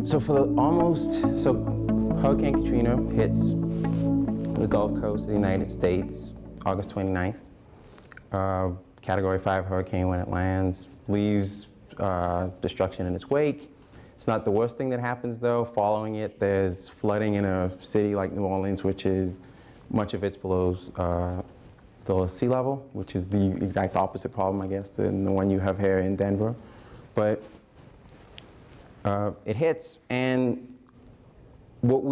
So Hurricane Katrina hits the Gulf Coast of the United States August 29th. Category 5 hurricane when it lands, leaves destruction in its wake. It's not the worst thing that happens though. Following it, there's flooding in a city like New Orleans, which is much of it's below the sea level, which is the exact opposite problem, I guess, than the one you have here in Denver. But it hits, and what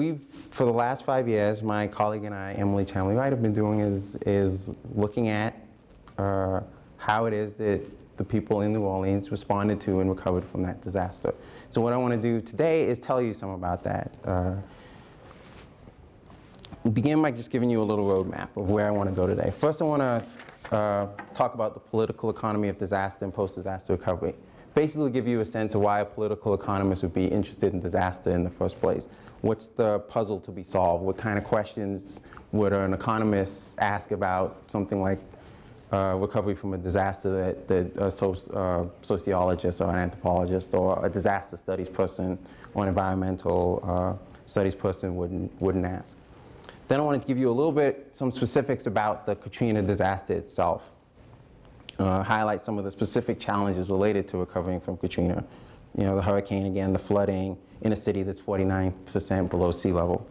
for the last 5 years, my colleague and I, Emily Chamley-Wright, have been doing is looking at how it is that the people in New Orleans responded to and recovered from that disaster. So what I want to do today is tell you some about that. Begin by just giving you a little roadmap of where I want to go today. First, I want to talk about the political economy of disaster and post-disaster recovery. Basically give you a sense of why a political economist would be interested in disaster in the first place. What's the puzzle to be solved? What kind of questions would an economist ask about something like recovery from a disaster that a sociologist or an anthropologist or a disaster studies person or an environmental studies person wouldn't ask. Then I wanted to give you a little bit, some specifics about the Katrina disaster itself. Highlight some of the specific challenges related to recovering from Katrina. You know, the hurricane again, the flooding in a city that's 49% below sea level.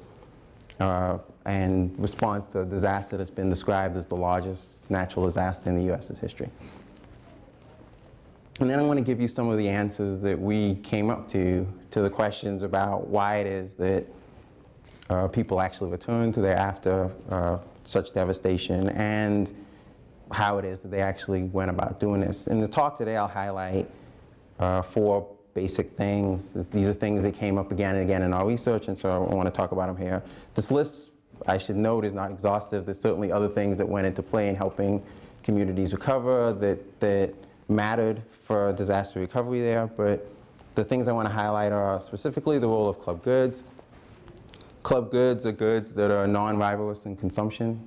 And response to a disaster that's been described as the largest natural disaster in the US's history. And then I want to give you some of the answers that we came up to the questions about why it is that people actually return to there after such devastation, and how it is that they actually went about doing this. In the talk today, I'll highlight 4 basic things. These are things that came up again and again in our research, and so I want to talk about them here. This list, I should note, is not exhaustive. There's certainly other things that went into play in helping communities recover that mattered for disaster recovery there, but the things I want to highlight are specifically the role of club goods. Club goods are goods that are non-rivalrous in consumption.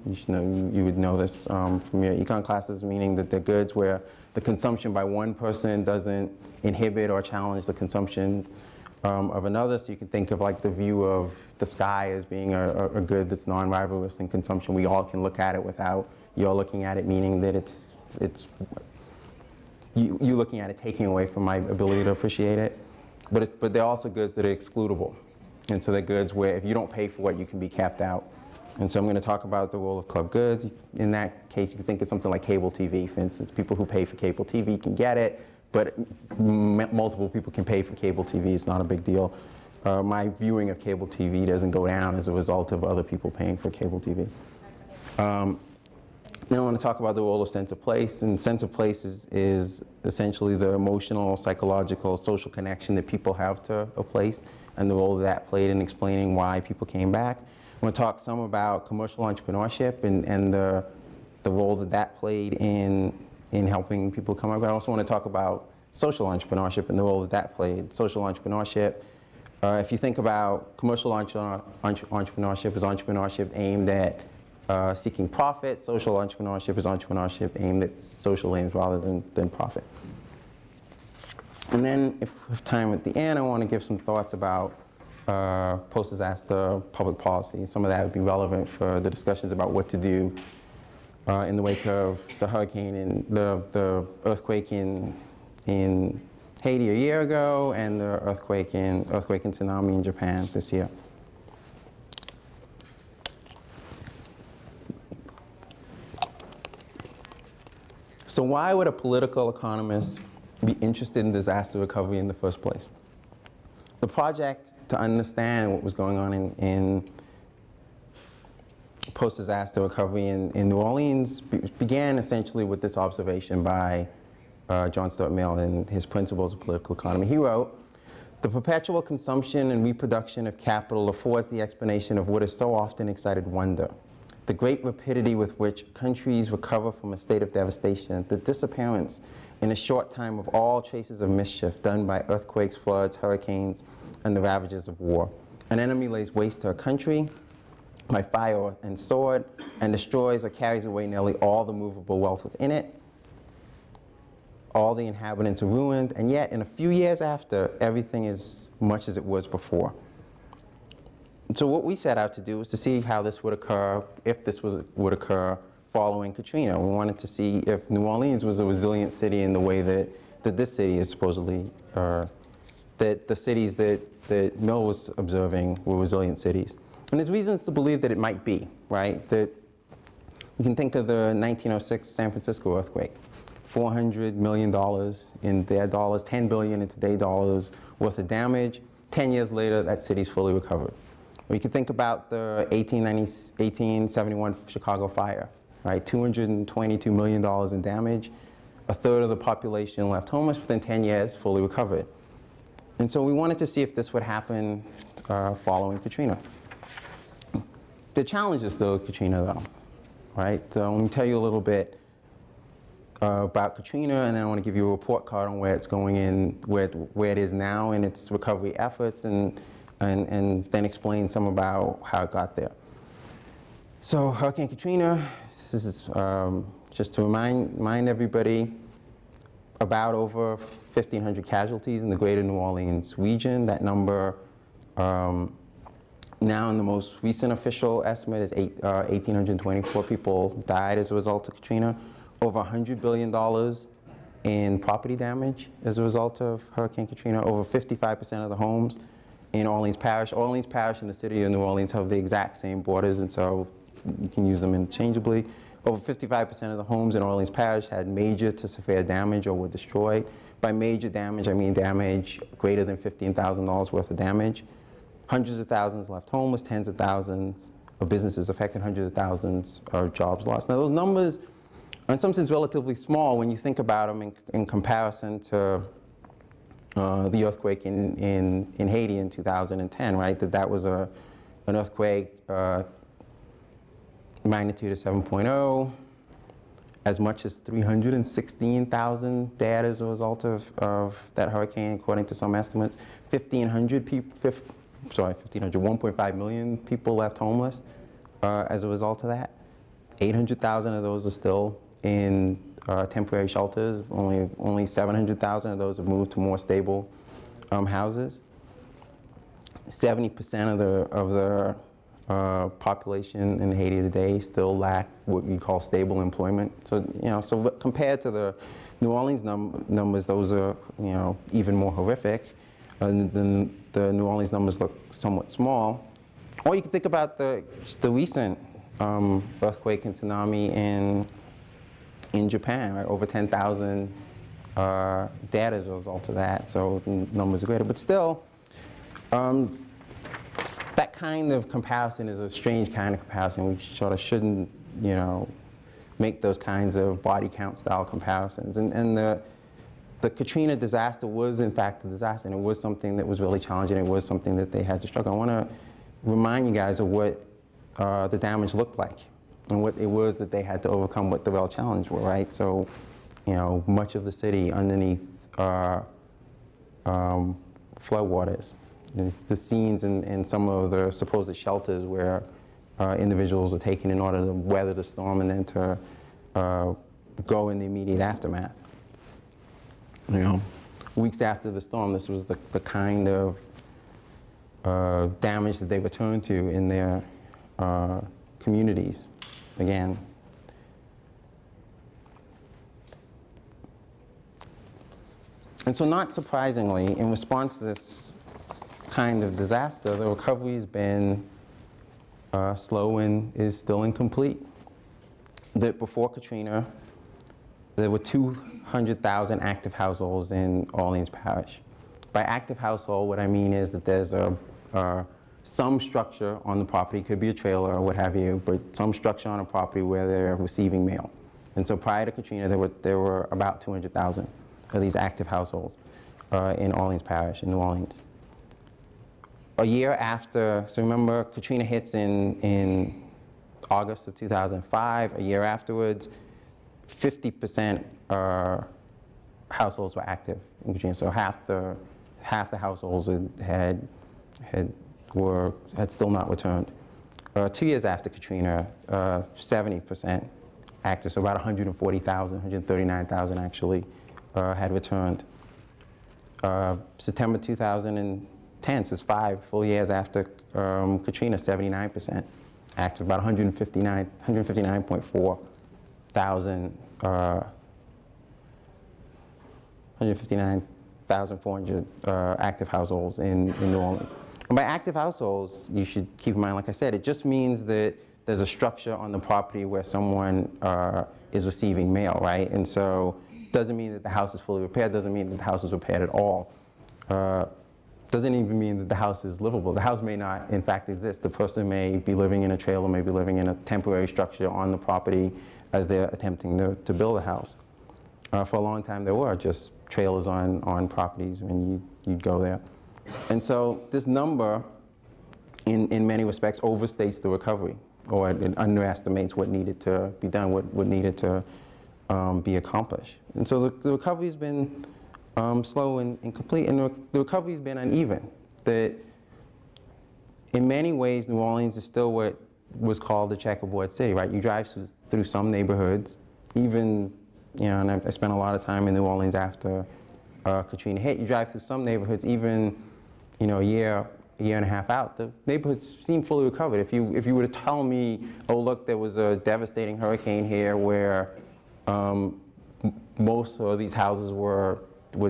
You would know this from your econ classes, meaning that they're goods where the consumption by one person doesn't inhibit or challenge the consumption of another. So you can think of like the view of the sky as being a good that's non-rivalrous in consumption. We all can look at it without you're looking at it, meaning that it's you looking at it taking away from my ability to appreciate it. But they're also goods that are excludable. And so they're goods where if you don't pay for it, you can be capped out. And so I'm going to talk about the role of club goods. In that case, you can think of something like cable TV, for instance. People who pay for cable TV can get it, but multiple people can pay for cable TV. It's not a big deal. My viewing of cable TV doesn't go down as a result of other people paying for cable TV. Then I want to talk about the role of sense of place. And sense of place is essentially the emotional, psychological, social connection that people have to a place, and the role that played in explaining why people came back. I'm going to talk some about commercial entrepreneurship and the role that played in helping people come back. But I also want to talk about social entrepreneurship and the role that played. Social entrepreneurship, if you think about commercial entrepreneurship as entrepreneurship aimed at seeking profit, social entrepreneurship is entrepreneurship aimed at social aims rather than profit. And then, if we have time at the end, I want to give some thoughts about post-disaster public policy. Some of that would be relevant for the discussions about what to do in the wake of the hurricane and the earthquake in Haiti a year ago, and the earthquake and tsunami in Japan this year. So why would a political economist be interested in disaster recovery in the first place? The project to understand what was going on in post-disaster recovery in New Orleans began essentially with this observation by John Stuart Mill in his Principles of Political Economy. He wrote, "The perpetual consumption and reproduction of capital affords the explanation of what has so often excited wonder. The great rapidity with which countries recover from a state of devastation, the disappearance in a short time of all traces of mischief done by earthquakes, floods, hurricanes, and the ravages of war. An enemy lays waste to a country by fire and sword, and destroys or carries away nearly all the movable wealth within it. all the inhabitants are ruined, and yet in a few years after, everything is much as it was before. So what we set out to do was to see how this would occur, if this would occur following Katrina. We wanted to see if New Orleans was a resilient city in the way that this city is supposedly, that the cities that Mill was observing were resilient cities. And there's reasons to believe that it might be, right? That you can think of the 1906 San Francisco earthquake. $400 million in their dollars, 10 billion in today's dollars worth of damage. 10 years later, that city's fully recovered. We could think about the 1871 Chicago fire, right? $222 million in damage. A third of the population left homeless within 10 years, fully recovered. And so we wanted to see if this would happen following Katrina. The challenge is still Katrina though, right? So let me tell you a little bit about Katrina, and then I want to give you a report card on where it's going in, where it is now in its recovery efforts, and then explain some about how it got there. So Hurricane Katrina, this is just to remind everybody, about over 1,500 casualties in the greater New Orleans region. That number now in the most recent official estimate is 1,824 people died as a result of Katrina. Over $100 billion in property damage as a result of Hurricane Katrina. Over 55% of the homes in Orleans Parish and the city of New Orleans have the exact same borders, and so you can use them interchangeably. Over 55% of the homes in Orleans Parish had major to severe damage or were destroyed. By major damage, I mean damage greater than $15,000 worth of damage. Hundreds of thousands left homeless, tens of thousands of businesses affected, hundreds of thousands of jobs lost. Now those numbers are in some sense relatively small when you think about them in comparison to the earthquake in Haiti in 2010, right? That was an earthquake magnitude of 7.0, as much as 316,000 dead as a result of that hurricane, according to some estimates. 1.5 million people left homeless as a result of that. 800,000 of those are still in temporary shelters. Only 700,000 of those have moved to more stable houses. 70% of the population in Haiti today still lack what we call stable employment. So, so compared to the New Orleans numbers, those are, even more horrific. And then the New Orleans numbers look somewhat small. Or you can think about the recent earthquake and tsunami in Japan, right? Over 10,000 dead as a result of that. So the numbers are greater, but still, that kind of comparison is a strange kind of comparison. We sort of shouldn't, make those kinds of body count style comparisons. And the Katrina disaster was in fact a disaster, and it was something that was really challenging. It was something that they had to struggle. I want to remind you guys of what the damage looked like and what it was that they had to overcome, what the real challenge were, right? So, much of the city underneath floodwaters. The scenes in some of the supposed shelters where individuals were taken in order to weather the storm and then to go in the immediate aftermath. Weeks after the storm, this was the kind of damage that they returned to in their communities. Again, and so not surprisingly, in response to this kind of disaster, the recovery has been slow and is still incomplete. That before Katrina, there were 200,000 active households in Orleans Parish. By active household, what I mean is that there's some structure on the property, could be a trailer or what have you, but some structure on a property where they're receiving mail. And so prior to Katrina, there were about 200,000 of these active households in Orleans Parish, in New Orleans. A year after, so remember Katrina hits in August of 2005, a year afterwards, 50% households were active in Katrina. So half the households had still not returned. 2 years after Katrina, 70% active, so about 140,000, 139,000 actually had returned. September 2010, so it's 5 full years after Katrina, 79% active, about 159.4 thousand, 159,400 active households in New Orleans. And by active households, you should keep in mind, like I said, it just means that there's a structure on the property where someone is receiving mail, right? And so doesn't mean that the house is fully repaired, doesn't mean that the house is repaired at all. Doesn't even mean that the house is livable. The house may not, in fact, exist. The person may be living in a trailer, may be living in a temporary structure on the property as they're attempting to build a house. For a long time, there were just trailers on properties when you'd go there. And so this number, in many respects, overstates the recovery, or it underestimates what needed to be done, what needed to be accomplished. And so the recovery's been slow and incomplete, and the recovery's been uneven. That in many ways, New Orleans is still what was called the checkerboard city, right? You drive through some neighborhoods, even, and I spent a lot of time in New Orleans after Katrina hit. You drive through some neighborhoods, even, a year and a half out, the neighborhoods seem fully recovered. If you were to tell me, oh look, there was a devastating hurricane here where most of these houses were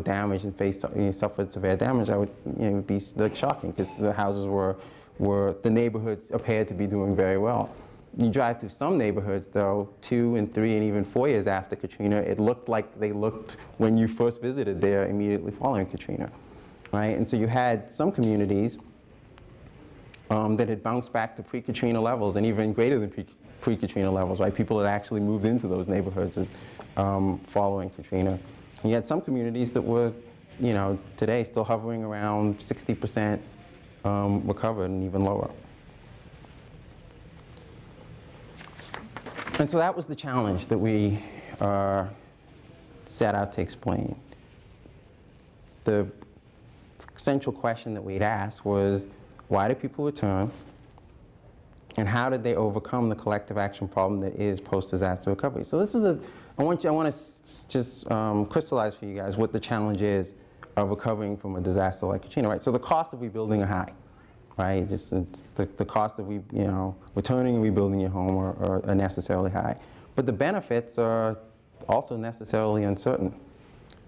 damaged and suffered severe damage, I would, it would be like shocking, because the houses the neighborhoods appeared to be doing very well. You drive through some neighborhoods, though, 2 and 3 and even 4 years after Katrina, it looked like they looked when you first visited there immediately following Katrina, right? And so you had some communities that had bounced back to pre-Katrina levels and even greater than pre-Katrina levels, right? People had actually moved into those neighborhoods following Katrina. And you had some communities that were, today still hovering around 60% recovered and even lower. And so that was the challenge that we set out to explain. The central question that we'd asked was, why did people return? And how did they overcome the collective action problem that is post-disaster recovery? So this is I want to just crystallize for you guys what the challenge is of recovering from a disaster like Katrina, right? So the cost of rebuilding are high, right? Just the cost of returning and rebuilding your home are necessarily high. But the benefits are also necessarily uncertain.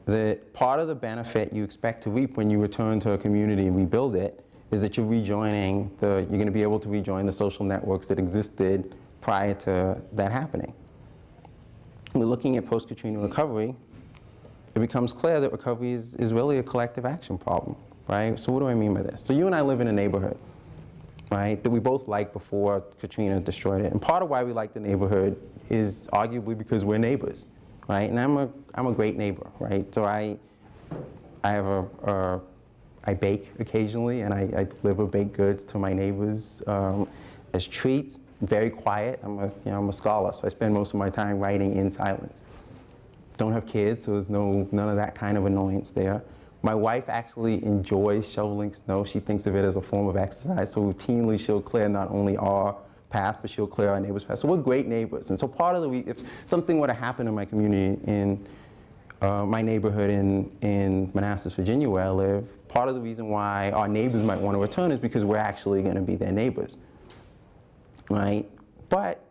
That part of the benefit you expect to reap when you return to a community and rebuild it is that you're going to be able to rejoin the social networks that existed prior to that happening. We're looking at post-Katrina recovery. It becomes clear that recovery is really a collective action problem, right? So what do I mean by this? So you and I live in a neighborhood, right, that we both liked before Katrina destroyed it. And part of why we like the neighborhood is arguably because we're neighbors, right? And I'm a great neighbor, right? So I bake occasionally, and I deliver baked goods to my neighbors as treats. Very quiet. I'm a scholar, so I spend most of my time writing in silence. Don't have kids, so there's none of that kind of annoyance there. My wife actually enjoys shoveling snow. She thinks of it as a form of exercise, so routinely she'll clear not only our path, but she'll clear our neighbor's path. So we're great neighbors. And so part of if something were to happen in my community, in my neighborhood in Manassas, Virginia, where I live, part of the reason why our neighbors might want to return is because we're actually going to be their neighbors, right? But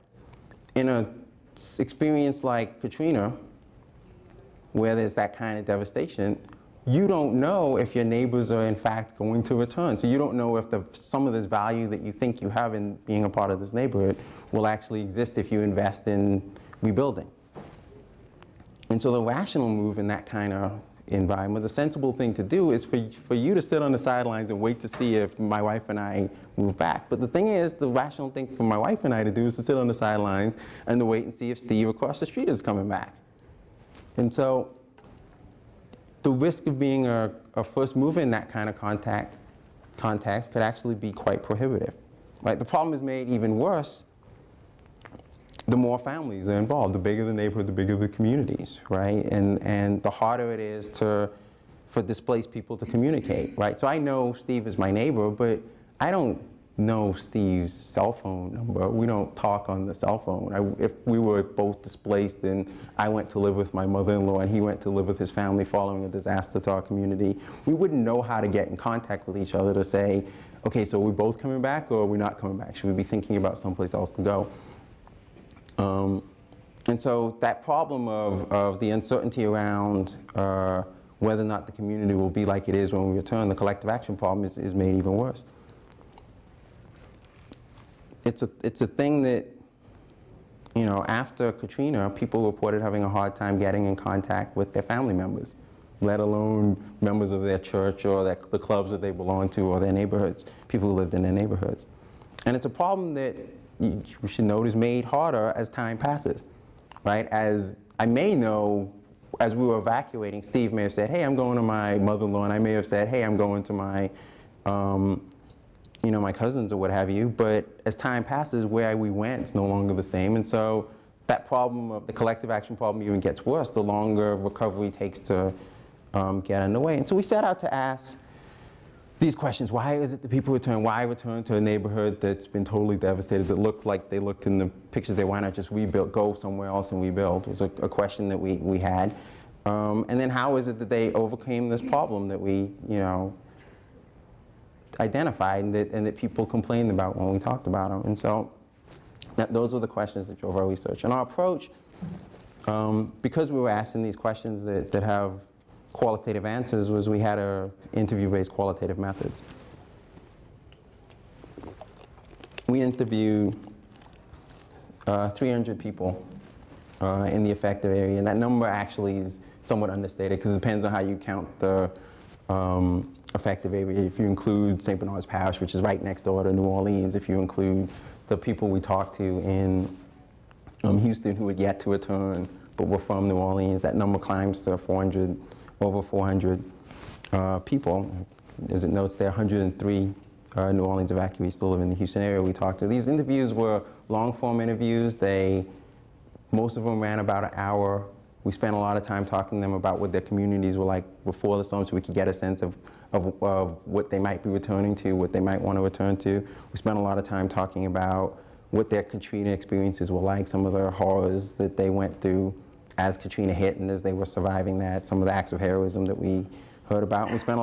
in an experience like Katrina, where there's that kind of devastation, you don't know if your neighbors are in fact going to return. So you don't know if some of this value that you think you have in being a part of this neighborhood will actually exist if you invest in rebuilding. And so the rational move in that kind of environment, the sensible thing to do is for you to sit on the sidelines and wait to see if my wife and I move back. But the thing is, the rational thing for my wife and I to do is to sit on the sidelines and to wait and see if Steve across the street is coming back. And so the risk of being a first mover in that kind of context could actually be quite prohibitive, right? The problem is made even worse the more families are involved. The bigger the neighborhood, the bigger the communities, right? And the harder it is for displaced people to communicate, right? So I know Steve is my neighbor, but I don't know Steve's cell phone number. We don't talk on the cell phone. If we were both displaced and I went to live with my mother-in-law and he went to live with his family following a disaster to our community, we wouldn't know how to get in contact with each other to say, okay, so are we both coming back or are we not coming back? Should we be thinking about someplace else to go? And so that problem of the uncertainty around whether or not the community will be like it is when we return, the collective action problem is made even worse. It's a thing that, you know, after Katrina, people reported having a hard time getting in contact with their family members, let alone members of their church or the clubs that they belong to or their neighborhoods, people who lived in their neighborhoods. And it's a problem that you should note is made harder as time passes, right? As I may know, as we were evacuating, Steve may have said, hey, I'm going to my mother-in-law, and I may have said, hey, I'm going to my, you know, my cousins or what have you, but as time passes, where we went is no longer the same, and so that problem of the collective action problem even gets worse the longer recovery takes to get underway. And so we set out to ask these questions. Why is it that people return? Why return to a neighborhood that's been totally devastated, that looked like they looked in the pictures there? Why not just rebuild, go somewhere else and rebuild? It was a question that we had. And then how is it that they overcame this problem that we, you know, identified and that people complained about when we talked about them? And so those were the questions that drove our research. And our approach, because we were asking these questions that have qualitative answers, was we had interview-based qualitative methods. We interviewed 300 people in the affected area, and that number actually is somewhat understated because it depends on how you count the affected area. If you include St. Bernard's Parish, which is right next door to New Orleans, if you include the people we talked to in Houston who had yet to return but were from New Orleans, that number climbs to over 400 people. As it notes there, 103 New Orleans evacuees still live in the Houston area we talked to. These interviews were long-form interviews. Most of them ran about an hour. We spent a lot of time talking to them about what their communities were like before the storm so we could get a sense of what they might be returning to, what they might want to return to. We spent a lot of time talking about what their Katrina experiences were like, some of the horrors that they went through as Katrina hit and as they were surviving that, some of the acts of heroism that we heard about. And we spent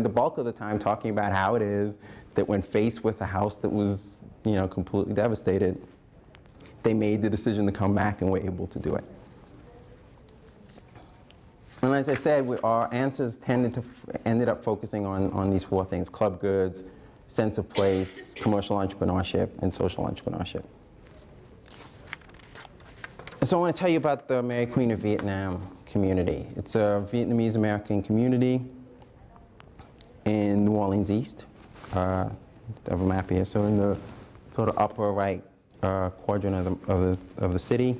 the bulk of the time talking about how it is that when faced with a house that was, you know, completely devastated, they made the decision to come back and were able to do it. And as I said, our answers ended up focusing on these four things: club goods, sense of place, commercial entrepreneurship, and social entrepreneurship. So I want to tell you about the Mary Queen of Vietnam community. It's a Vietnamese American community in New Orleans East. I have a map here. So in the sort of upper right quadrant of the city,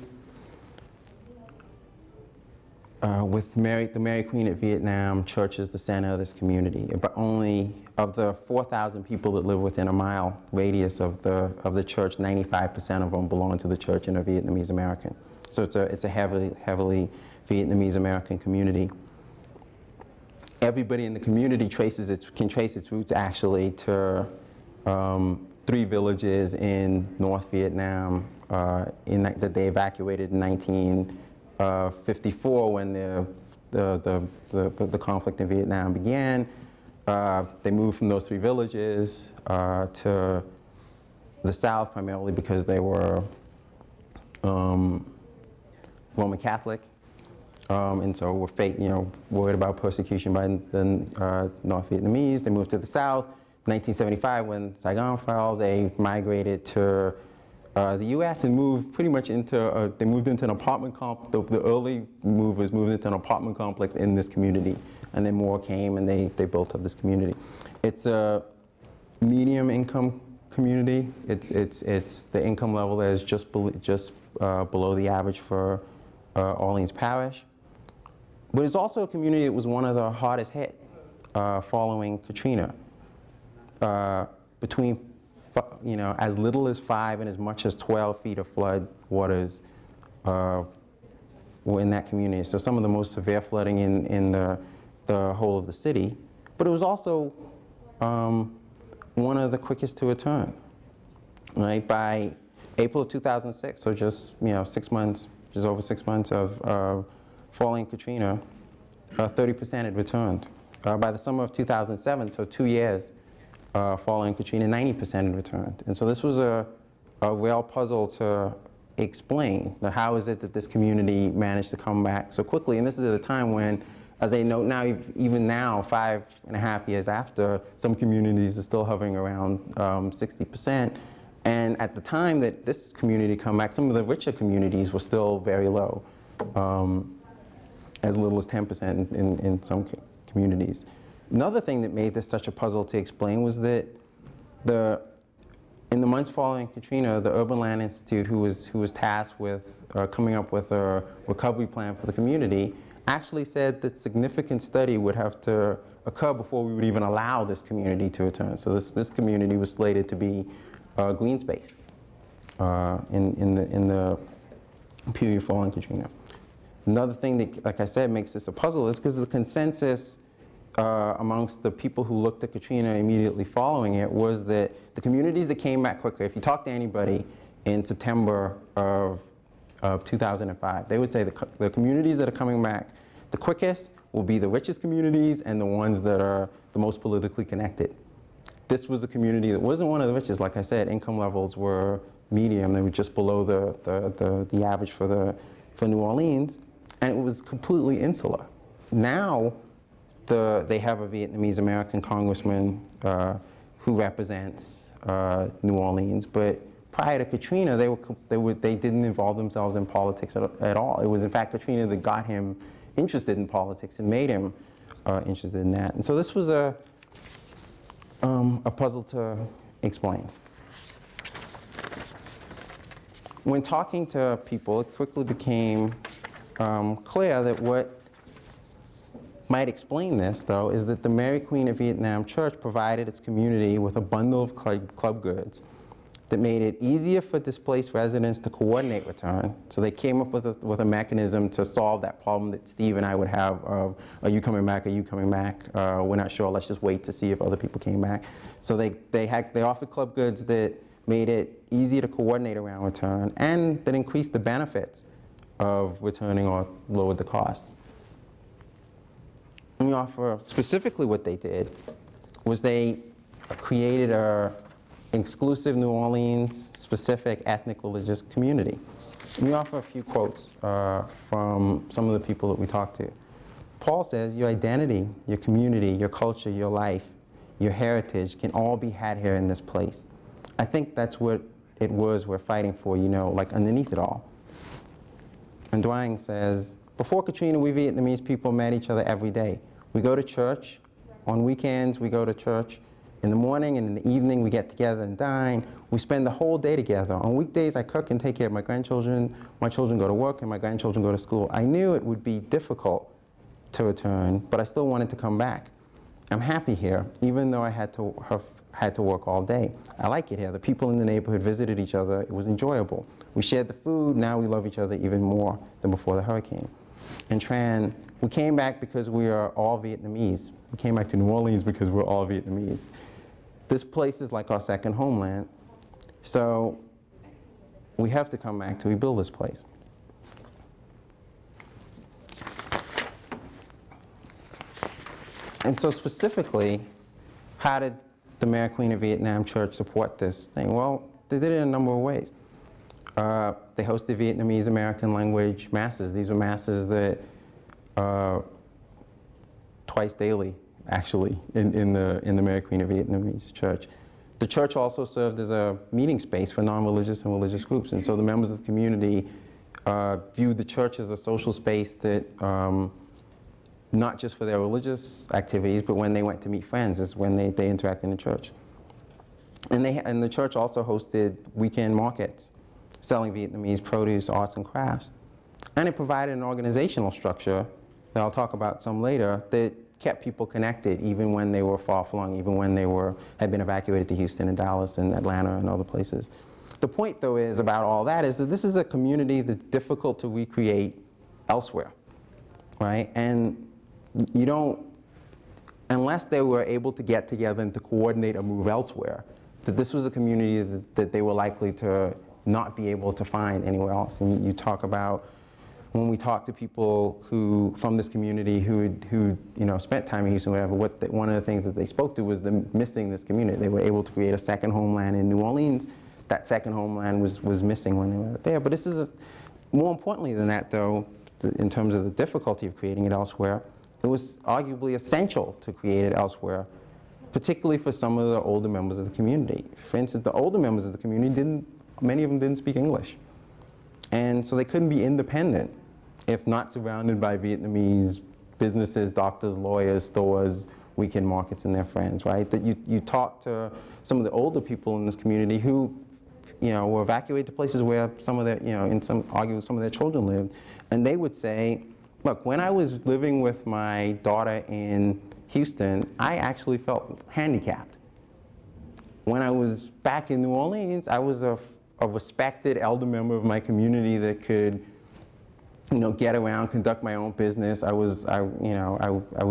with the Mary Queen of Vietnam Church is the center of this community. But only of the 4,000 people that live within a mile radius of the church, 95% of them belong to the church and are Vietnamese American. So it's a heavily Vietnamese American community. Everybody in the community can trace its roots actually to 3 villages in North Vietnam that they evacuated in 1954 when the conflict in Vietnam began. They moved from those 3 villages to the south primarily because they were Roman Catholic, and so were worried about persecution by the North Vietnamese. They moved to the south. In 1975, when Saigon fell, they migrated to the U.S. and moved pretty much into they moved into an apartment complex. The early movers moved into an apartment complex in this community, and then more came and they built up this community. It's a medium income community. It's the income level that is just below the average for Orleans Parish. But it's also a community that was one of the hardest hit following Katrina. Between as little as 5 and as much as 12 feet of flood waters were in that community. So some of the most severe flooding in the whole of the city. But it was also one of the quickest to return. Right? By April of 2006, so just 6 months, just over 6 months of following Katrina, 30% had returned. By the summer of 2007, so 2 years following Katrina, 90% had returned. And so this was a real puzzle to explain. How is it that this community managed to come back so quickly? And this is at a time when, as they note now, even now, 5.5 years after, some communities are still hovering around 60%. And at the time that this community come back, some of the richer communities were still very low, as little as 10% in some communities. Another thing that made this such a puzzle to explain was that in the months following Katrina, the Urban Land Institute, who was tasked with coming up with a recovery plan for the community, actually said that significant study would have to occur before we would even allow this community to return. So this community was slated to be green space in the period following Katrina. Another thing that, like I said, makes this a puzzle is because the consensus amongst the people who looked at Katrina immediately following it was that the communities that came back quicker, if you talk to anybody in September of 2005, they would say the communities that are coming back the quickest will be the richest communities and the ones that are the most politically connected. This was a community that wasn't one of the richest. Like I said, income levels were medium. They were just below the average for New Orleans, and it was completely insular. Now, they have a Vietnamese American congressman who represents New Orleans, but prior to Katrina, they didn't involve themselves in politics at all. It was, in fact, Katrina that got him interested in politics and made him interested in that. And so this was a puzzle to explain. When talking to people, it quickly became clear that what might explain this, though, is that the Mary Queen of Vietnam Church provided its community with a bundle of club goods that made it easier for displaced residents to coordinate return. So they came up with a mechanism to solve that problem that Steve and I would have of, are you coming back, are you coming back? We're not sure, let's just wait to see if other people came back. So they offered club goods that made it easier to coordinate around return and that increased the benefits of returning or lowered the costs. And we offer, specifically what they did was they created an exclusive New Orleans specific ethnic religious community. And we offer a few quotes from some of the people that we talked to. Paul says, your identity, your community, your culture, your life, your heritage can all be had here in this place. I think that's what it was we're fighting for, like underneath it all. And Duang says, before Katrina, we Vietnamese people met each other every day. We go to church. On weekends, we go to church. In the morning and in the evening, we get together and dine. We spend the whole day together. On weekdays, I cook and take care of my grandchildren. My children go to work and my grandchildren go to school. I knew it would be difficult to return, but I still wanted to come back. I'm happy here, even though I had to work all day. I like it here. The people in the neighborhood visited each other. It was enjoyable. We shared the food. Now we love each other even more than before the hurricane. And Tran, we came back because we are all Vietnamese. We came back to New Orleans because we're all Vietnamese. This place is like our second homeland, so we have to come back to rebuild this place. And so specifically, how did the Mary Queen of Vietnam Church support this thing? Well, they did it in a number of ways. They hosted Vietnamese American language masses. These were masses that twice daily, actually, in the Mary Queen of Vietnamese Church. The church also served as a meeting space for non-religious and religious groups. And so the members of the community viewed the church as a social space that, not just for their religious activities, but when they went to meet friends is when they interacted in the church. And the church also hosted weekend markets, selling Vietnamese produce, arts, and crafts. And it provided an organizational structure that I'll talk about some later that kept people connected even when they were far-flung, even when they had been evacuated to Houston and Dallas and Atlanta and other places. The point, though, is about all that is that this is a community that's difficult to recreate elsewhere, right? And you don't, unless they were able to get together and to coordinate a move elsewhere, that this was a community that they were likely to not be able to find anywhere else. And you talk about, when we talk to people who, from this community who spent time in Houston, whatever, one of the things that they spoke to was them missing this community. They were able to create a second homeland in New Orleans. That second homeland was missing when they were there. But this is, more importantly than that though, in terms of the difficulty of creating it elsewhere, it was arguably essential to create it elsewhere, particularly for some of the older members of the community. For instance, the older members of the community many of them didn't speak English. And so they couldn't be independent if not surrounded by Vietnamese businesses, doctors, lawyers, stores, weekend markets, and their friends, right? That you talk to some of the older people in this community who, were evacuated to places where some of their, arguably some of their children lived, and they would say, look, when I was living with my daughter in Houston, I actually felt handicapped. When I was back in New Orleans, I was a respected elder member of my community that could, get around, conduct my own business. I was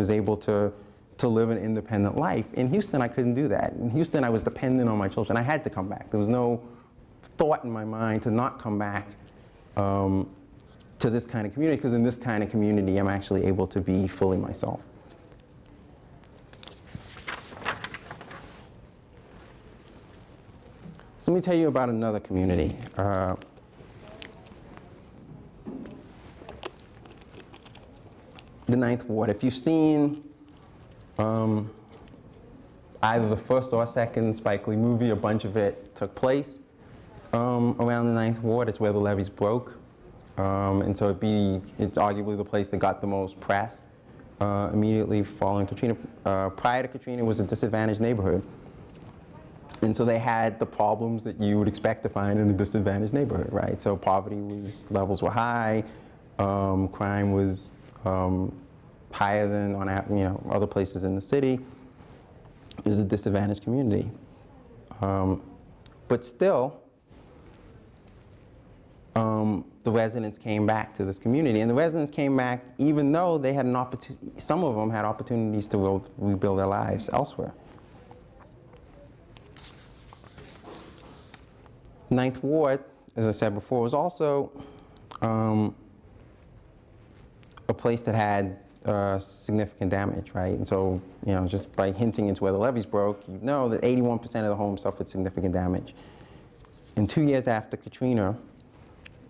able to live an independent life. In Houston, I couldn't do that. In Houston, I was dependent on my children. I had to come back. There was no thought in my mind to not come back to this kind of community, because in this kind of community, I'm actually able to be fully myself. So let me tell you about another community. The Ninth Ward. If you've seen either the first or second Spike Lee movie, a bunch of it took place around the Ninth Ward. It's where the levees broke. And so it's arguably the place that got the most press immediately following Katrina. Prior to Katrina, it was a disadvantaged neighborhood. And so they had the problems that you would expect to find in a disadvantaged neighborhood, right? So poverty levels were high, crime was higher than on other places in the city. It was a disadvantaged community. But still, the residents came back to this community. And the residents came back even though they had an opportunity, some of them had opportunities to rebuild their lives elsewhere. Ninth Ward, as I said before, was also a place that had significant damage, right? And so, just by hinting into where the levees broke, you know that 81% of the homes suffered significant damage. And 2 years after Katrina,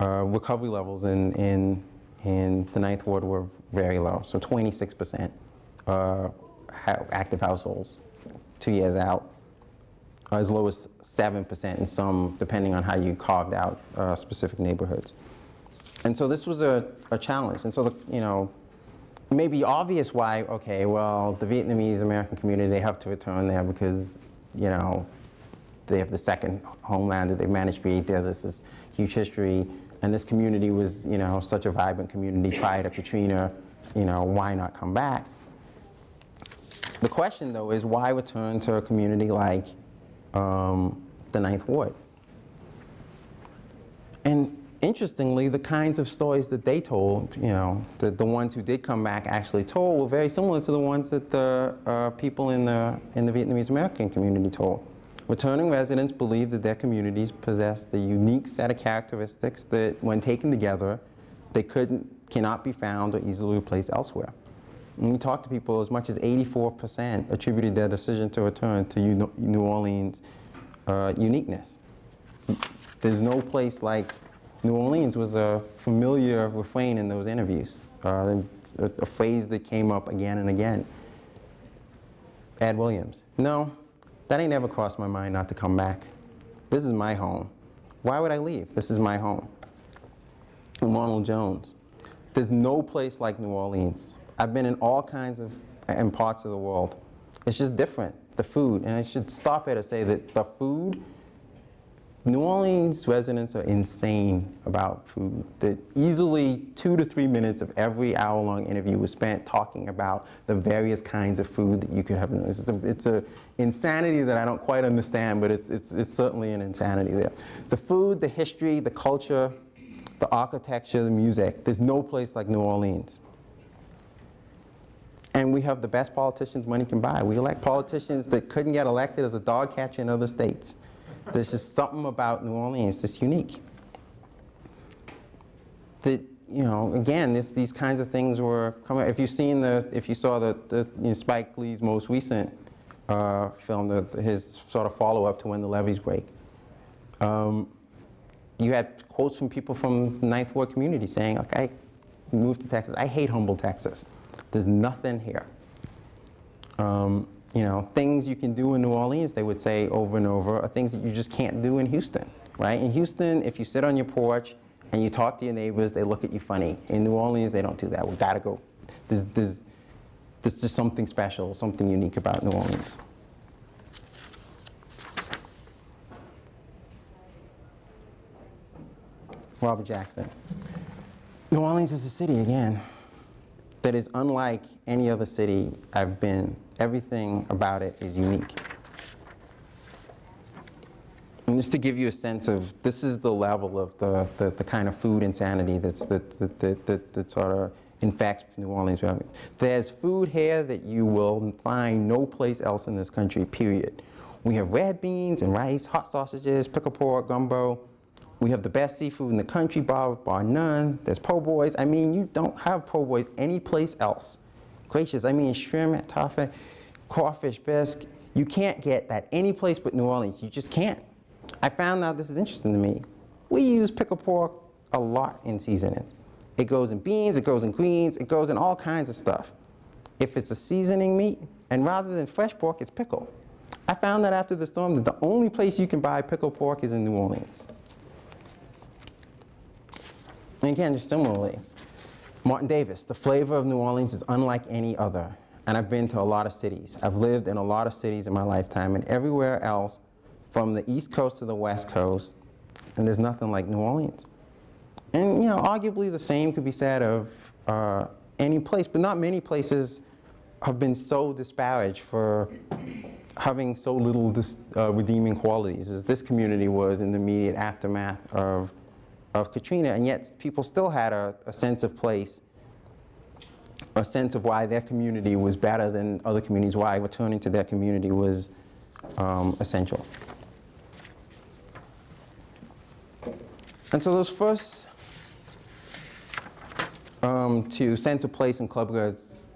recovery levels in the Ninth Ward were very low. So 26% active households 2 years out, as low as 7% in some, depending on how you carved out specific neighborhoods. And so this was a challenge. And so, it may be obvious why, okay, well, the Vietnamese American community, they have to return there because, they have the second homeland that they've managed to create there. This is huge history. And this community was, such a vibrant community prior to Katrina, why not come back? The question, though, is why return to a community like the Ninth Ward? And interestingly, the kinds of stories that they told, the ones who did come back actually told, were very similar to the ones that the people in the Vietnamese American community told. Returning residents believed that their communities possessed a unique set of characteristics that, when taken together, they cannot be found or easily replaced elsewhere. When we talk to people, as much as 84% attributed their decision to return to New Orleans' uniqueness. There's no place like New Orleans. Was a familiar refrain in those interviews, a phrase that came up again and again. Ed Williams, no, that ain't never crossed my mind not to come back. This is my home. Why would I leave? This is my home. And Ronald Jones, there's no place like New Orleans. I've been in all kinds of parts of the world. It's just different, the food. And I should stop here to say that the food, New Orleans residents are insane about food. That easily 2 to 3 minutes of every hour-long interview was spent talking about the various kinds of food that you could have. It's an insanity that I don't quite understand, but it's certainly an insanity there. The food, the history, the culture, the architecture, the music, there's no place like New Orleans. And we have the best politicians money can buy. We elect politicians that couldn't get elected as a dog catcher in other states. There's just something about New Orleans that's unique. That, you know, again, these kinds of things were coming. If you saw the Spike Lee's most recent film, his sort of follow-up to When the Levees Break, you had quotes from people from the Ninth Ward community saying, "Okay, I moved to Texas. I hate Humble, Texas. There's nothing here." You know, things you can do in New Orleans, they would say over and over, are things that you just can't do in Houston, right? In Houston, if you sit on your porch and you talk to your neighbors, they look at you funny. In New Orleans, they don't do that. We gotta go. There's just something special, something unique about New Orleans. Robert Jackson. New Orleans is a city, again, that is unlike any other city I've been. Everything about it is unique. And just to give you a sense of, this is the level of the kind of food insanity that sort of infects New Orleans. There's food here that you will find no place else in this country, period. We have red beans and rice, hot sausages, pickled pork, gumbo. We have the best seafood in the country, bar none. There's po' boys. I mean, you don't have po' boys anyplace else. Gracious, I mean, shrimp, toffee, crawfish, bisque. You can't get that any place but New Orleans. You just can't. I found out, this is interesting to me, we use pickled pork a lot in seasoning. It goes in beans, it goes in greens, it goes in all kinds of stuff. If it's a seasoning meat, and rather than fresh pork, it's pickled. I found out after the storm that the only place you can buy pickled pork is in New Orleans. And again, just similarly, Martin Davis, the flavor of New Orleans is unlike any other. And I've been to a lot of cities. I've lived in a lot of cities in my lifetime, and everywhere else, from the East Coast to the West Coast, and there's nothing like New Orleans. And, you know, arguably the same could be said of any place, but not many places have been so disparaged for having so little redeeming qualities as this community was in the immediate aftermath of Katrina, and yet people still had a sense of place, a sense of why their community was better than other communities, why returning to their community was essential. And so those first two, sense of place and club goods,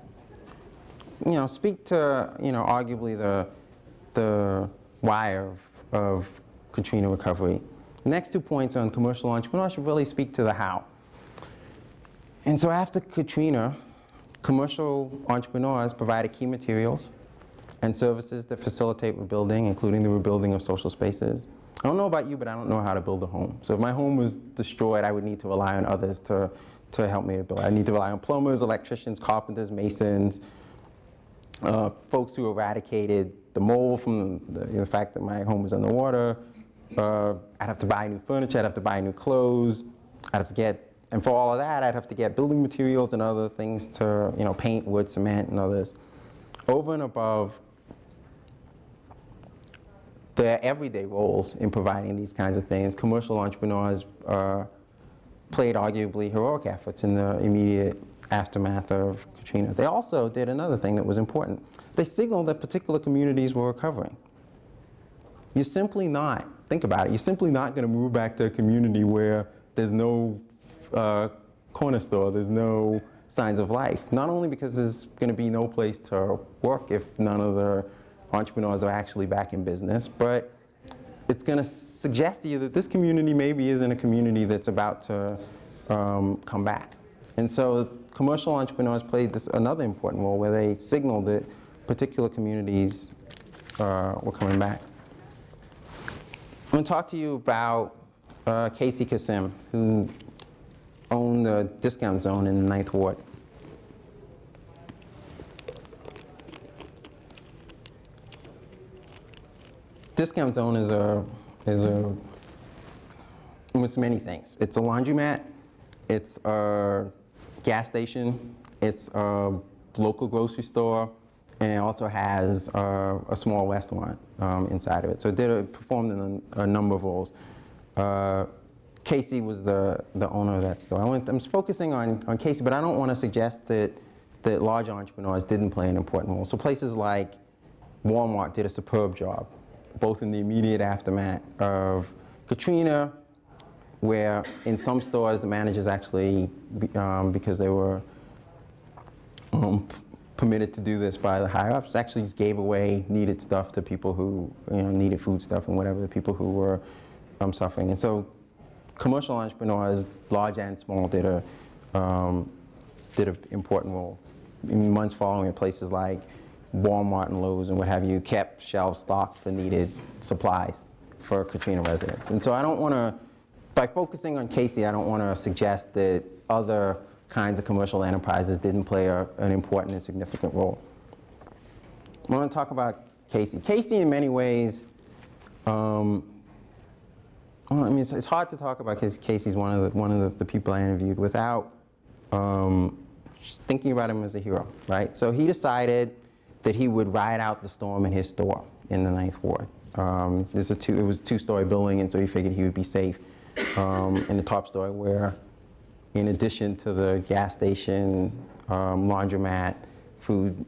you know, speak to, you know, arguably the why of Katrina recovery. The next 2 points on commercial entrepreneurship really speak to the how. And so after Katrina, commercial entrepreneurs provided key materials and services that facilitate rebuilding, including the rebuilding of social spaces. I don't know about you, but I don't know how to build a home. So if my home was destroyed, I would need to rely on others to help me build. I need to rely on plumbers, electricians, carpenters, masons, folks who eradicated the mold from the fact that my home was underwater. I'd have to buy new furniture, I'd have to buy new clothes, I'd have to get, and for all of that, I'd have to get building materials and other things to, you know, paint, wood, cement, and others. Over and above their everyday roles in providing these kinds of things, commercial entrepreneurs played arguably heroic efforts in the immediate aftermath of Katrina. They also did another thing that was important. They signaled that particular communities were recovering. You're simply not, think about it, you're simply not going to move back to a community where there's no corner store, there's no signs of life. Not only because there's going to be no place to work if none of the entrepreneurs are actually back in business, but it's going to suggest to you that this community maybe isn't a community that's about to come back. And so commercial entrepreneurs played another important role where they signaled that particular communities were coming back. I'm going to talk to you about Casey Kassim, who owned the discount zone in the Ninth Ward. Discount zone is almost many things. It's a laundromat, it's a gas station, it's a local grocery store, and it also has a small restaurant inside of it. So it performed in a number of roles. Casey was the owner of that store. I'm focusing on Casey, but I don't want to suggest that that large entrepreneurs didn't play an important role. So places like Walmart did a superb job, both in the immediate aftermath of Katrina, where in some stores the managers actually, because they were permitted to do this by the higher-ups, actually just gave away needed stuff to people who needed food stuff and whatever, the people who were suffering. And so commercial entrepreneurs, large and small, did an important role. In months following, places like Walmart and Lowe's and what have you kept shelves stocked for needed supplies for Katrina residents. And so I don't want to, by focusing on Casey, I don't want to suggest that other kinds of commercial enterprises didn't play an important and significant role. I want to talk about Casey. Casey, in many ways, it's hard to talk about because Casey's one of the people I interviewed without thinking about him as a hero, right? So he decided that he would ride out the storm in his store in the 9th Ward. It was a 2-story building, and so he figured he would be safe in the top story, where in addition to the gas station, laundromat, food,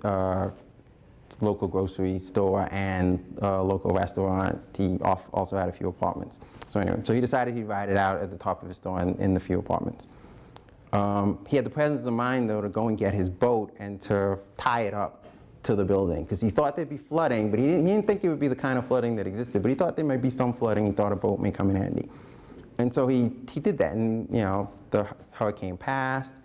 local grocery store, and local restaurant, he also had a few apartments. So anyway, so he decided he'd ride it out at the top of his store in the few apartments. He had the presence of mind, though, to go and get his boat and to tie it up to the building, because he thought there'd be flooding, but he didn't think it would be the kind of flooding that existed, but he thought there might be some flooding. He thought a boat may come in handy. And so he did that, and the hurricane passed.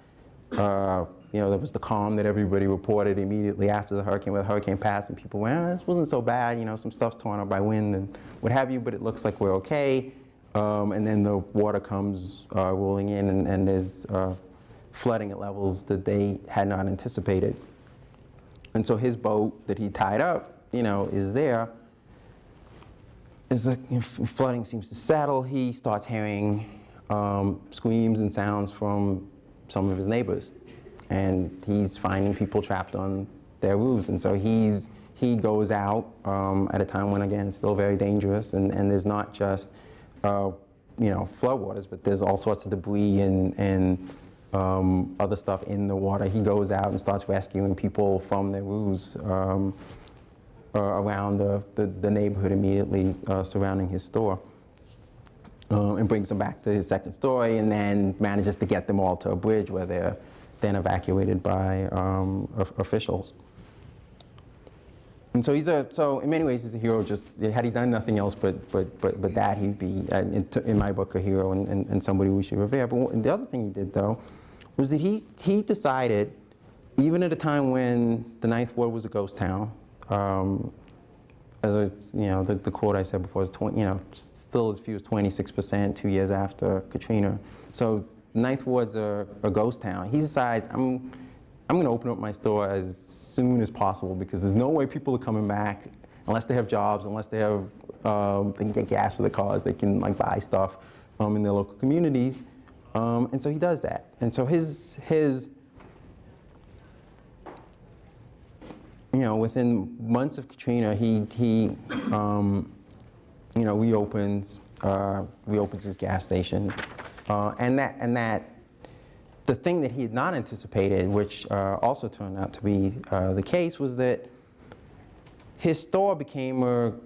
There was the calm that everybody reported immediately after the hurricane, where the hurricane passed, and people went, this wasn't so bad, some stuff's torn up by wind and what have you, but it looks like we're okay. And then the water comes rolling in, and there's flooding at levels that they had not anticipated. And so his boat that he tied up, is there. As the flooding seems to settle, he starts hearing screams and sounds from some of his neighbors. And he's finding people trapped on their roofs. And so he goes out at a time when, again, it's still very dangerous. And there's not just, floodwaters, but there's all sorts of debris and other stuff in the water. He goes out and starts rescuing people from their roofs around the neighborhood immediately surrounding his store, and brings them back to his second story, and then manages to get them all to a bridge where they're then evacuated by officials. And so in many ways he's a hero. Just had he done nothing else but that, he'd be in my book a hero and somebody we should revere. But the other thing he did, though, was that he decided, even at a time when the 9th Ward was a ghost town, the quote I said before is still as few as 26% 2 years after Katrina. So the 9th Ward's a ghost town. He decides, I'm going to open up my store as soon as possible, because there's no way people are coming back unless they have jobs, unless they have they can get gas for their cars, they can buy stuff in their local communities. And so he does that. And so his within months of Katrina, he reopens his gas station, and that the thing that he had not anticipated, which also turned out to be the case, was that his store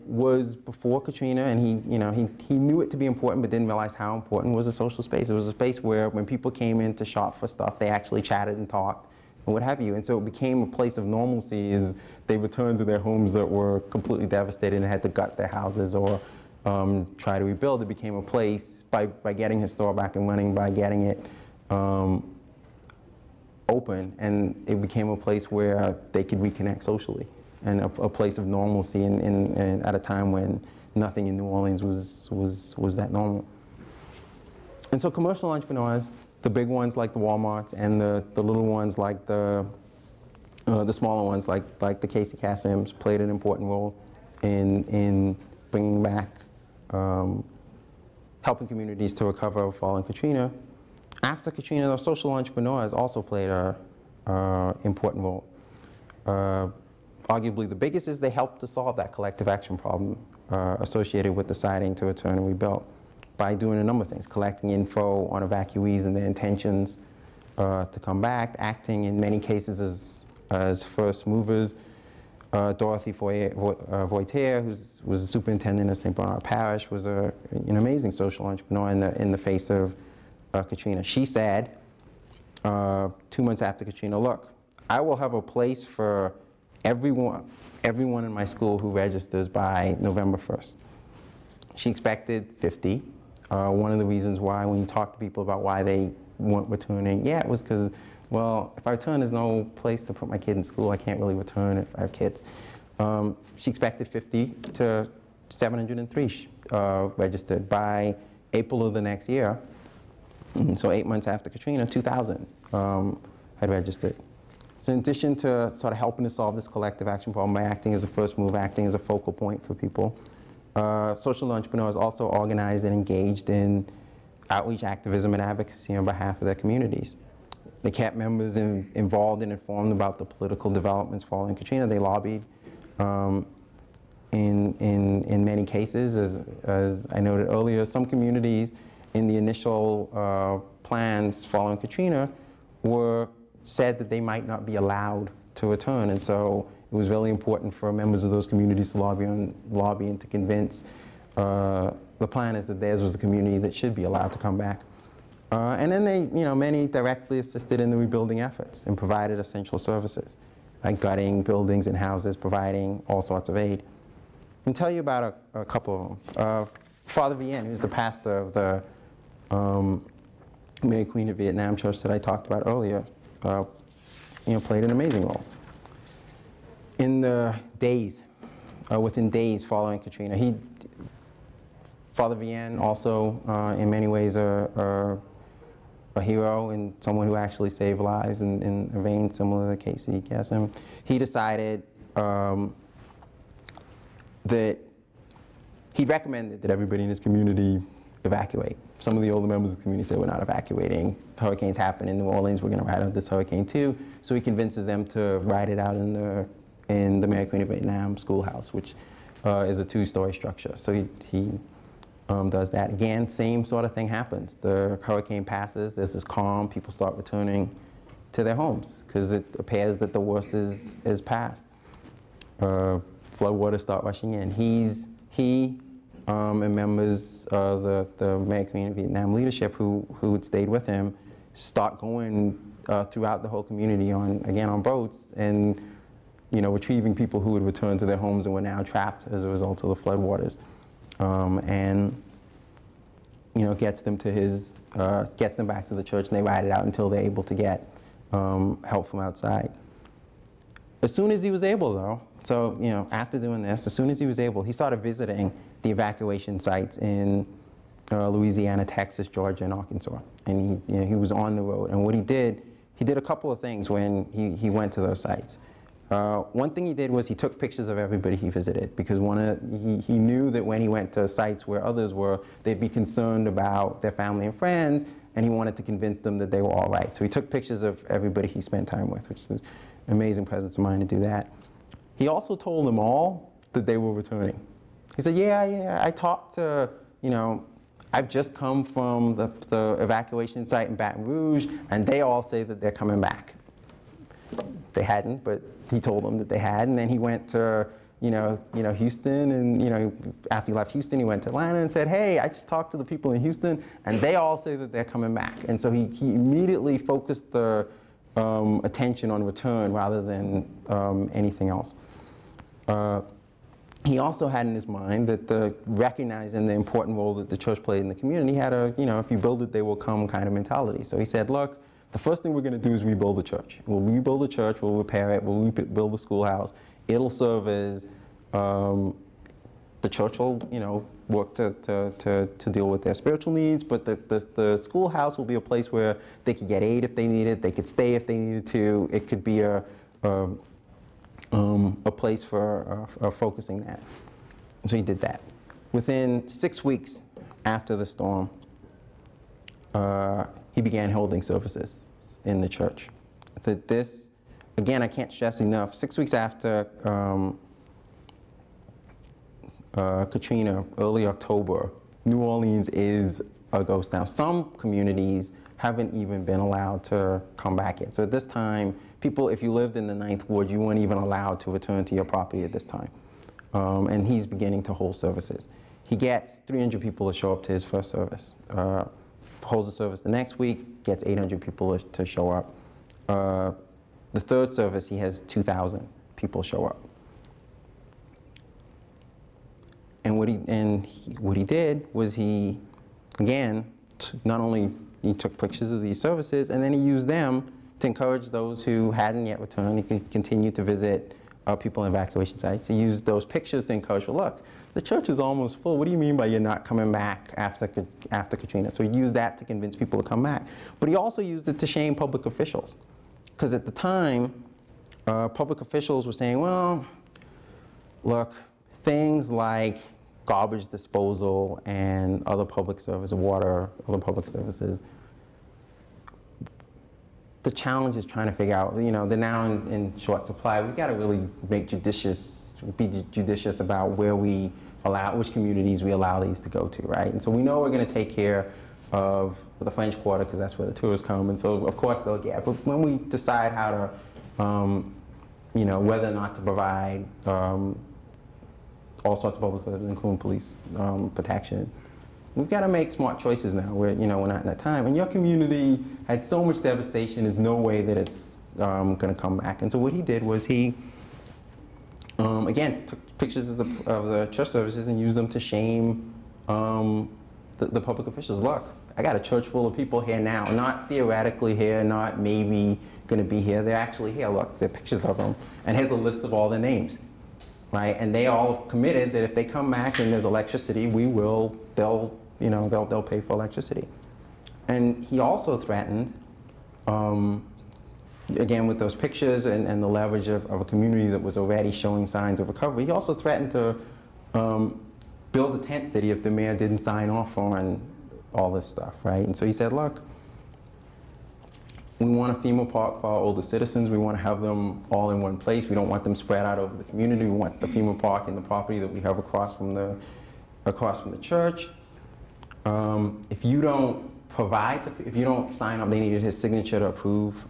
was before Katrina, and he knew it to be important, but didn't realize how important was a social space. It was a space where when people came in to shop for stuff, they actually chatted and talked and what have you. And so it became a place of normalcy as they returned to their homes that were completely devastated and had to gut their houses or try to rebuild. It became a place, by getting his store back and running, by getting it open, and it became a place where they could reconnect socially, and a place of normalcy in at a time when nothing in New Orleans was that normal. And so commercial entrepreneurs, the big ones like the Walmarts, and the little ones like the smaller ones like the Casey Casims, played an important role in bringing back, helping communities to recover following Katrina. After Katrina, those social entrepreneurs also played an important role. Arguably the biggest is they helped to solve that collective action problem associated with deciding to return and rebuild by doing a number of things, collecting info on evacuees and their intentions, to come back, acting in many cases as first movers. Dorothy Voitier, who was the superintendent of St. Bernard Parish, was an amazing social entrepreneur in the face of Katrina. She said, 2 months after Katrina, look, I will have a place for everyone in my school who registers by November 1st. She expected 50. One of the reasons why, when you talk to people about why they weren't returning, it was because, well, if I return, there's no place to put my kid in school. I can't really return if I have kids. She expected 50 to 703 registered. By April of the next year, so 8 months after Katrina, 2,000 had registered. So in addition to sort of helping to solve this collective action problem by acting as a first move, acting as a focal point for people, social entrepreneurs also organized and engaged in outreach, activism, and advocacy on behalf of their communities. They kept members involved and informed about the political developments following Katrina. They lobbied in many cases. As I noted earlier, some communities in the initial plans following Katrina said that they might not be allowed to return, and so it was really important for members of those communities to lobby and to convince the planners that theirs was a community that should be allowed to come back. And then many directly assisted in the rebuilding efforts and provided essential services, like gutting buildings and houses, providing all sorts of aid. I can tell you about a couple of them. Father Vien, who's the pastor of the Mary Queen of Vietnam Church that I talked about earlier, played an amazing role. In the days, within days following Katrina, Father Vien also, in many ways, a hero and someone who actually saved lives in a vein similar to Casey Kasem. He decided that he recommended that everybody in his community evacuate. Some of the older members of the community said, we're not evacuating. Hurricanes happen in New Orleans, we're going to ride out this hurricane too. So he convinces them to ride it out in the Mary Queen of Vietnam schoolhouse, which is a 2-story structure. So he does that. Again, same sort of thing happens. The hurricane passes, there's this calm, people start returning to their homes because it appears that the worst is past. Floodwaters start rushing in. He and members of the Mary Queen of Vietnam leadership who had stayed with him start going throughout the whole community on boats and retrieving people who had returned to their homes and were now trapped as a result of the floodwaters. And gets them back to the church, and they ride it out until they're able to get help from outside. As soon as he was able, though, so after doing this, as soon as he was able, he started visiting the evacuation sites in Louisiana, Texas, Georgia, and Arkansas. And he was on the road. And what he did a couple of things when he went to those sites. One thing he did was he took pictures of everybody he visited, because he knew that when he went to sites where others were, they'd be concerned about their family and friends, and he wanted to convince them that they were all right. So he took pictures of everybody he spent time with, which was an amazing presence of mind to do that. He also told them all that they were returning. He said, yeah, I talked to, I've just come from the evacuation site in Baton Rouge, and they all say that they're coming back. They hadn't, but he told them that they had, and then he went to, Houston, and after he left Houston, he went to Atlanta and said, hey, I just talked to the people in Houston, and they all say that they're coming back. And so he immediately focused the attention on return rather than anything else. He also had in his mind that recognizing the important role that the church played in the community had if you build it, they will come kind of mentality. So he said, look, the first thing we're going to do is rebuild the church. We'll rebuild the church, we'll repair it, we'll rebuild the schoolhouse. It'll serve as, the church will, work to deal with their spiritual needs, but the schoolhouse will be a place where they could get aid if they needed, they could stay if they needed to. It could be a place for focusing that. And so he did that. Within 6 weeks after the storm, he began holding services in the church. This, again, I can't stress enough, 6 weeks after Katrina, early October, New Orleans is a ghost town. Some communities haven't even been allowed to come back yet. So at this time, people, if you lived in the 9th Ward, you weren't even allowed to return to your property at this time. And he's beginning to hold services. He gets 300 people to show up to his first service. Holds a service the next week, gets 800 people to show up. The third service, he has 2,000 people show up. And what he did was he, again, not only he took pictures of these services, and then he used them to encourage those who hadn't yet returned. He could continue to visit people in evacuation sites. He used those pictures to encourage, well, look, the church is almost full. What do you mean by you're not coming back after Katrina? So he used that to convince people to come back. But he also used it to shame public officials. Because at the time, public officials were saying, well, look, things like garbage disposal and other public service, water, other public services, the challenge is trying to figure out, they're now in short supply. We've got to really be judicious about where we allow, which communities we allow these to go to, right? And so we know we're going to take care of the French Quarter because that's where the tourists come, and so of course they'll get. But when we decide how to, whether or not to provide all sorts of public services, including police protection, we've got to make smart choices now. We're not in that time. And your community had so much devastation, there's no way that it's going to come back. And so what he did was he, again, took pictures of the church services and used them to shame the public officials. Look, I got a church full of people here now, not theoretically here, not maybe going to be here. They're actually here. Look, there are pictures of them. And here's a list of all their names, right? And they all committed that if they come back and there's electricity, they'll pay for electricity. And he also threatened, again, with those pictures and the leverage of a community that was already showing signs of recovery, he also threatened to build a tent city if the mayor didn't sign off on all this stuff, right? And so he said, look, we want a FEMA park for our older citizens. We want to have them all in one place. We don't want them spread out over the community. We want the FEMA park in the property that we have across from the church. If you don't if you don't sign up, they needed his signature to approve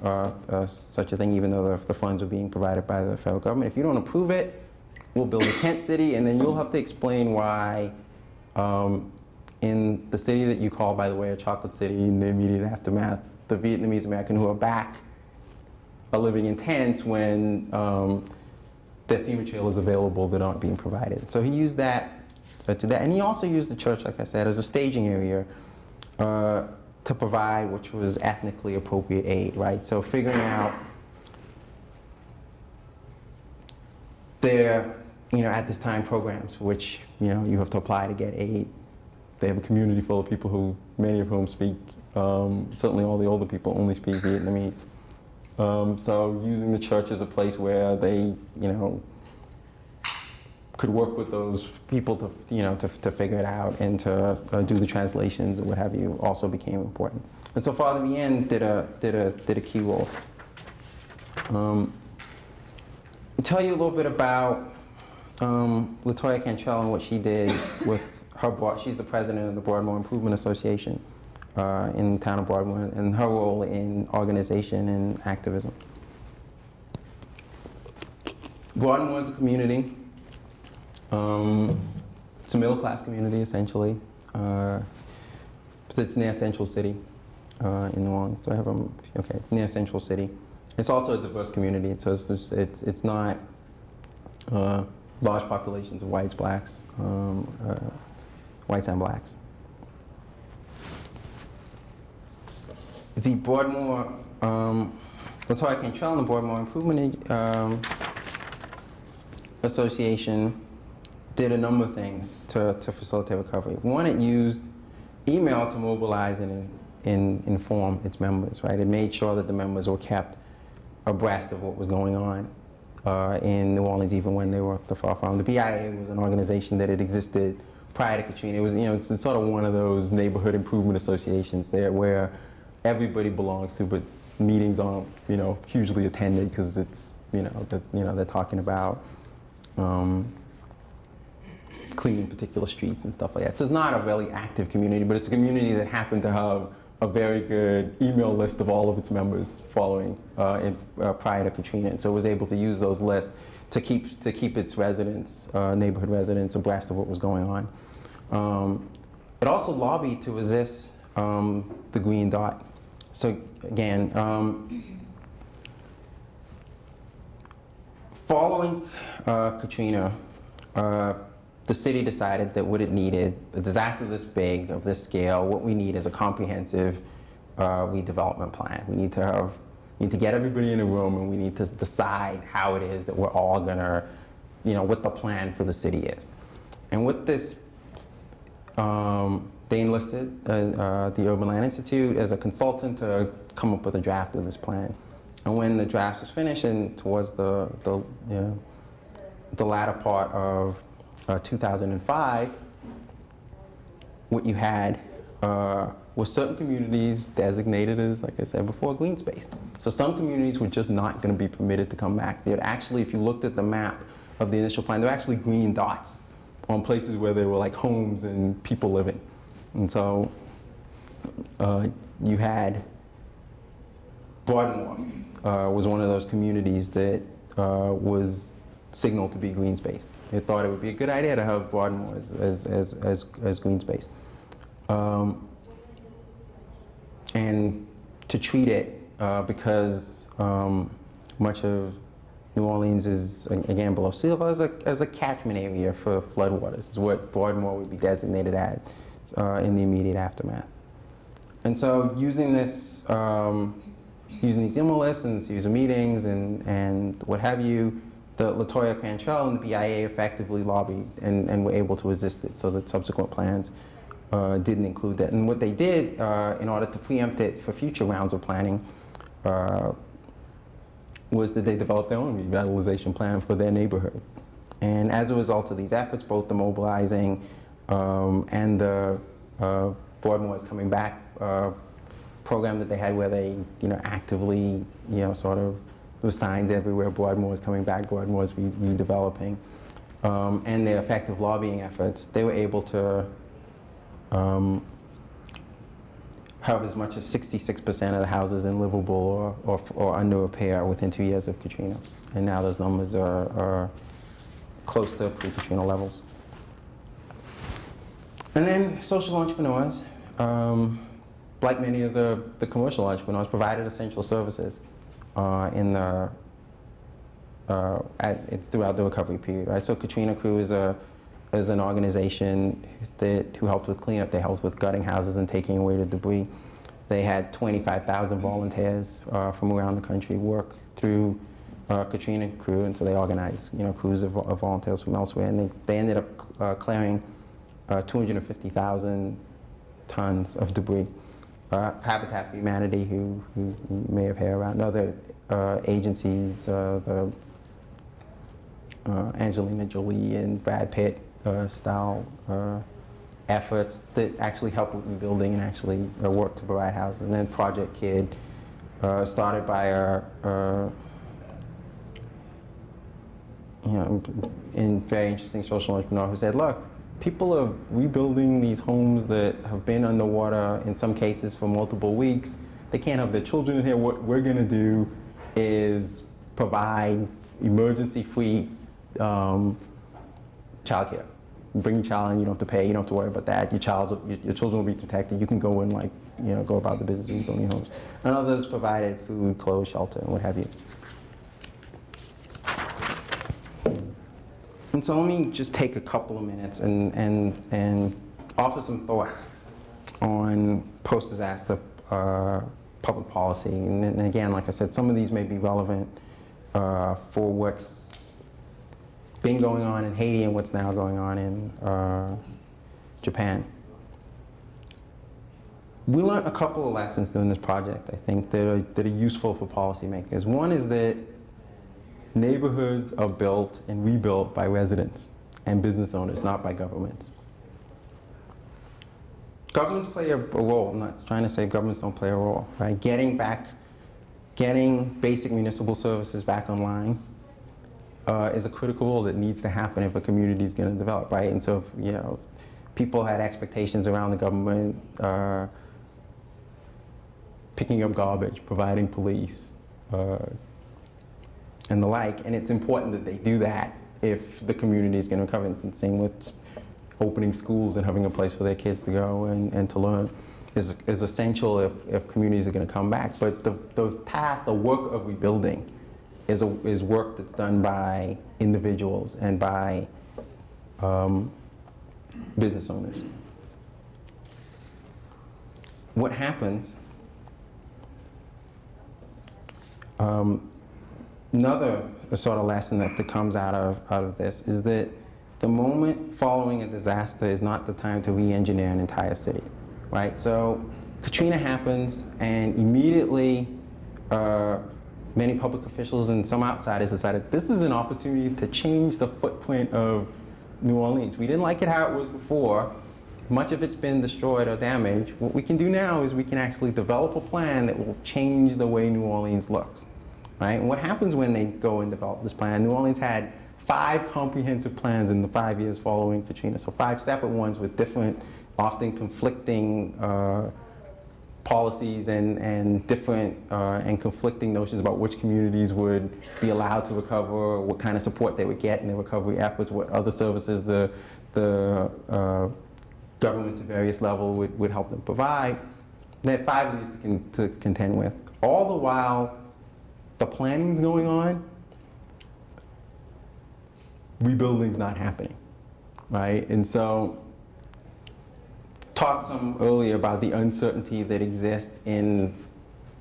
such a thing, even though the funds are being provided by the federal government. If you don't approve it, we'll build a tent city, and then you'll have to explain why in the city that you call, by the way, a chocolate city, in the immediate aftermath, the Vietnamese American who are back are living in tents when their FEMA trail is available that aren't being provided. So he used that to that, and he also used the church, like I said, as a staging area to provide, which was ethnically appropriate aid, right? So figuring out their, at this time programs, which, you have to apply to get aid. They have a community full of people who, many of whom speak, certainly all the older people only speak Vietnamese. So using the church as a place where they, could work with those people to figure it out and to do the translations or what have you also became important. And so Father Bien did a key role. I'll tell you a little bit about Latoya Cantrell and what she did with her board. She's the president of the Broadmoor Improvement Association in the town of Broadmoor, and her role in organization and activism. Broadmoor is a community. It's a middle-class community, essentially. It's near Central City in New Orleans. Do I have okay, near Central City. It's also a diverse community. So it's not large populations of whites, blacks, whites and blacks. The Broadmoor, Latoya Cantrell and the Broadmoor Improvement Association did a number of things to facilitate recovery. One, it used email to mobilize and inform its members, right? It made sure that the members were kept abreast of what was going on in New Orleans, even when they were far from. The BIA was an organization that had existed prior to Katrina. It was, it's sort of one of those neighborhood improvement associations there where everybody belongs to, but meetings aren't, hugely attended because it's, they're talking about cleaning particular streets and stuff like that. So it's not a really active community, but it's a community that happened to have a very good email list of all of its members following prior to Katrina. And so it was able to use those lists to keep its residents, neighborhood residents, abreast of what was going on. It also lobbied to resist the green dot. So again, following Katrina, the city decided that what it needed, a disaster this big, of this scale, what we need is a comprehensive redevelopment plan. We need to get everybody in a room, and we need to decide how it is that we're all gonna, what the plan for the city is. And with this, they enlisted the Urban Land Institute as a consultant to come up with a draft of this plan. And when the draft was finished, and towards the latter part of 2005, what you had was certain communities designated as, like I said before, green space. So some communities were just not going to be permitted to come back. They'd actually, if you looked at the map of the initial plan, there were actually green dots on places where there were like homes and people living. And so you had Broadmoor was one of those communities that was signaled to be green space. They thought it would be a good idea to have Broadmoor as green space. And to treat it, because much of New Orleans is, again, below sea level, as a catchment area for floodwaters, is what Broadmoor would be designated as in the immediate aftermath. And so using this, using these email lists and series of meetings and what have you, the Latoya Cantrell and the BIA effectively lobbied and were able to resist it, so that subsequent plans didn't include that. And what they did in order to preempt it for future rounds of planning was that they developed their own revitalization plan for their neighborhood. And as a result of these efforts, both the mobilizing and the Broadmoor is Coming Back program that they had, where they actively sort of, there were signs everywhere, Broadmoor is coming back, Broadmoor is redeveloping, and their effective lobbying efforts, they were able to have as much as 66% of the houses in livable or under repair within 2 years of Katrina. And now those numbers are close to pre-Katrina levels. And then social entrepreneurs, like many of the commercial entrepreneurs, provided essential services throughout the recovery period, right? So Katrina Crew is an organization who helped with cleanup. They helped with gutting houses and taking away the debris. They had 25,000 volunteers from around the country work through Katrina Crew, and so they organized crews of volunteers from elsewhere, and they ended up clearing 250,000 tons of debris. Habitat for Humanity, who you may have heard around, other agencies, the Angelina Jolie and Brad Pitt style efforts that actually help with rebuilding and actually work to provide housing. And then Project Kid, started by a very interesting social entrepreneur who said, look, people are rebuilding these homes that have been underwater in some cases for multiple weeks. They can't have their children in here. What we're going to do is provide emergency-free childcare. Bring your child in, you don't have to pay, you don't have to worry about that. Your children will be protected. You can go and go about the business of rebuilding homes. And others provided food, clothes, shelter, and what have you. And so let me just take a couple of minutes and offer some thoughts on post-disaster public policy. And again, like I said, some of these may be relevant for what's been going on in Haiti and what's now going on in Japan. We learned a couple of lessons doing this project, I think, that are useful for policymakers. One is that neighborhoods are built and rebuilt by residents and business owners, not by governments. Governments play a role. I'm not trying to say governments don't play a role, right? Getting basic municipal services back online, is a critical role that needs to happen if a community is going to develop, right? And so, if, you know, people had expectations around the government, picking up garbage, providing police, and the like, and it's important that they do that if the community is going to recover. And same with opening schools and having a place for their kids to go and to learn is essential if communities are going to come back. But the task, the work of rebuilding is work that's done by individuals and by business owners. What happens, another sort of lesson that comes out of this is that the moment following a disaster is not the time to re-engineer an entire city, right? So Katrina happens, and immediately many public officials and some outsiders decided this is an opportunity to change the footprint of New Orleans. We didn't like it how it was before. Much of it's been destroyed or damaged. What we can do now is we can actually develop a plan that will change the way New Orleans looks, right? And what happens when they go and develop this plan? New Orleans had 5 comprehensive plans in the 5 years following Katrina. So 5 separate ones with different, often conflicting policies and different and conflicting notions about which communities would be allowed to recover, what kind of support they would get in their recovery efforts, what other services the governments at various levels would help them provide. They had 5 of these to contend with. All the while the planning's going on, rebuilding's not happening, right? And so, talked some earlier about the uncertainty that exists in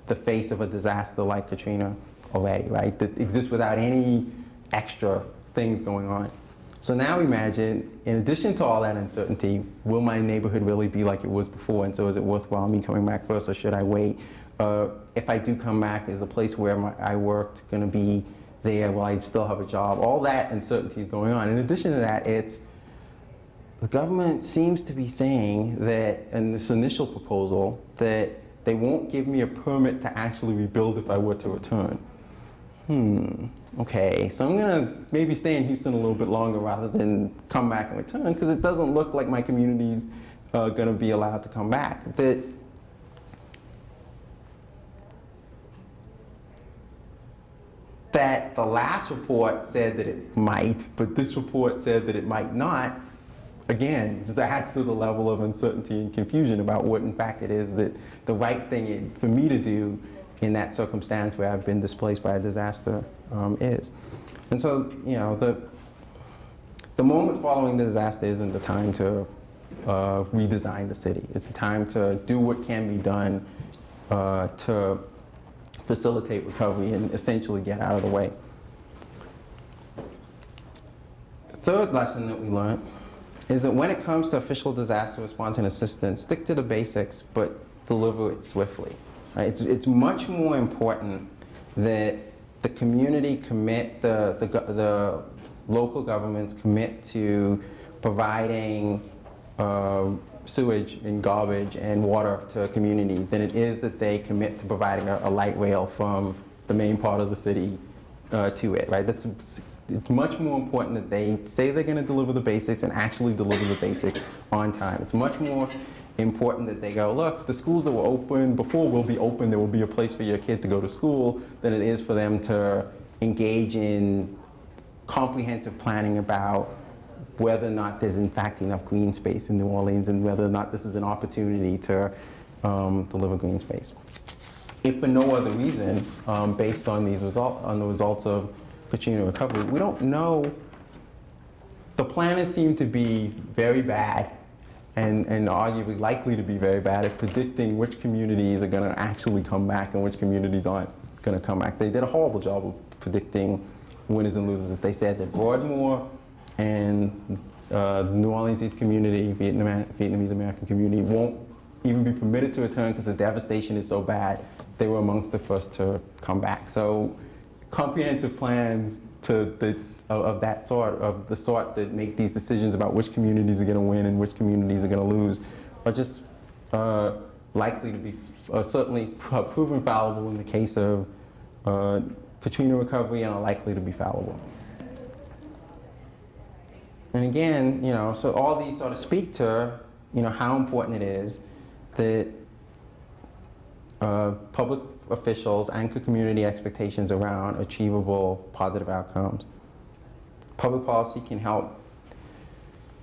the face of a disaster like Katrina already, right? That exists without any extra things going on. So now imagine, in addition to all that uncertainty, will my neighborhood really be like it was before? And so is it worthwhile me coming back first, or should I wait? If I do come back, is the place where I worked going to be there? Will I still have a job? All that uncertainty is going on. In addition to that, the government seems to be saying that, in this initial proposal, that they won't give me a permit to actually rebuild if I were to return. Okay, so I'm gonna maybe stay in Houston a little bit longer rather than come back and return, because it doesn't look like my community's gonna be allowed to come back. That the last report said that it might, but this report said that it might not. Again, that's to the level of uncertainty and confusion about what in fact it is that the right thing for me to do in that circumstance where I've been displaced by a disaster is. And so, you know, the moment following the disaster isn't the time to redesign the city. It's the time to do what can be done to facilitate recovery and essentially get out of the way. The third lesson that we learned is that when it comes to official disaster response and assistance, stick to the basics, but deliver it swiftly. Right? It's much more important that the community commit, the local governments commit to providing sewage and garbage and water to a community than it is that they commit to providing a light rail from the main part of the city to it, right? It's much more important that they say they're going to deliver the basics and actually deliver the basics on time. It's much more important that they go, look, the schools that were open before will be open, there will be a place for your kid to go to school, than it is for them to engage in comprehensive planning about whether or not there's in fact enough green space in New Orleans and whether or not this is an opportunity to deliver green space. If for no other reason, based on the results of Katrina recovery, we don't know. The planners seem to be very bad and arguably likely to be very bad at predicting which communities are going to actually come back and which communities aren't going to come back. They did a horrible job of predicting winners and losers. They said that Broadmoor and New Orleans East community, Vietnamese American community, won't even be permitted to return because the devastation is so bad. They were amongst the first to come back. So comprehensive plans of the sort that make these decisions about which communities are going to win and which communities are going to lose are just likely to be certainly proven fallible in the case of Katrina recovery, and are likely to be fallible. And again, so all these sort of speak to, how important it is that public officials anchor community expectations around achievable positive outcomes. Public policy can help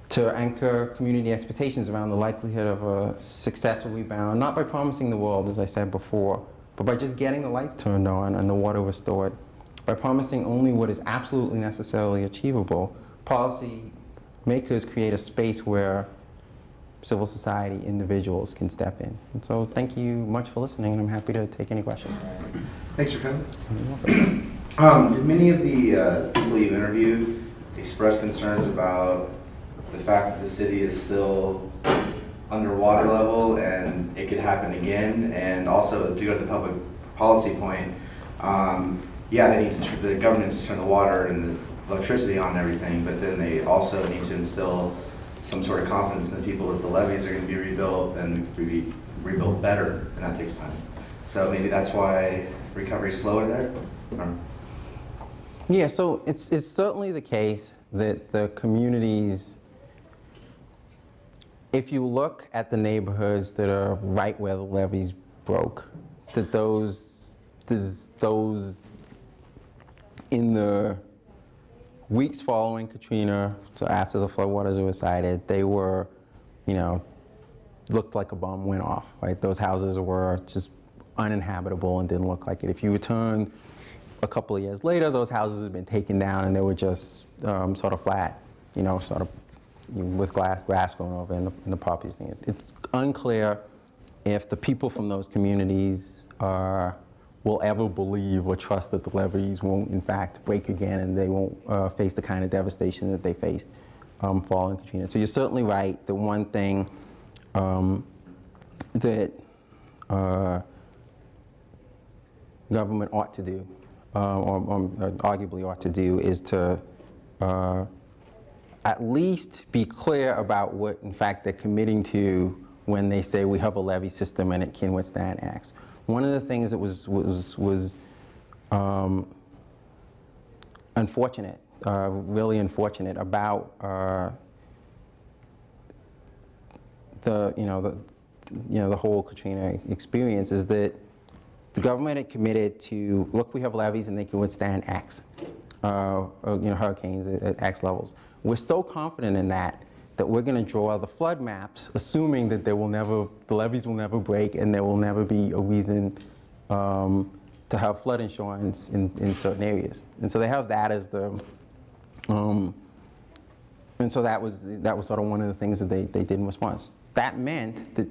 to anchor community expectations around the likelihood of a successful rebound, not by promising the world, as I said before, but by just getting the lights turned on and the water restored. By promising only what is absolutely necessarily achievable, policy makers create a space where civil society individuals can step in. And so thank you much for listening, and I'm happy to take any questions. Thanks for coming. Did many of the people you interviewed express concerns about the fact that the city is still under water level and it could happen again? And also, to go to the public policy point, they need to the government needs to turn the water and the electricity on and everything, but then they also need to instill some sort of confidence in the people that the levees are going to be rebuilt and be rebuilt better, and that takes time. So maybe that's why recovery is slower there? Yeah, so it's certainly the case that the communities, if you look at the neighborhoods that are right where the levees broke, that those in the weeks following Katrina, so after the floodwaters were subsided, they were, looked like a bomb went off, right? Those houses were just uninhabitable and didn't look like it. If you returned a couple of years later, those houses had been taken down and they were just sort of flat, with grass growing over in the properties. It's unclear if the people from those communities will ever believe or trust that the levees won't in fact break again and they won't face the kind of devastation that they faced following Katrina. So you're certainly right. The one thing that government ought to do, or arguably ought to do, is to at least be clear about what in fact they're committing to when they say we have a levee system and it can withstand acts. One of the things that was unfortunate, really unfortunate about the whole Katrina experience is that the government had committed to, look, we have levees and they can withstand X, hurricanes at X levels. We're so confident in that we're going to draw the flood maps, assuming that the levees will never break and there will never be a reason to have flood insurance in certain areas. And so they have that as the, and so that was sort of one of the things that they did in response. That meant that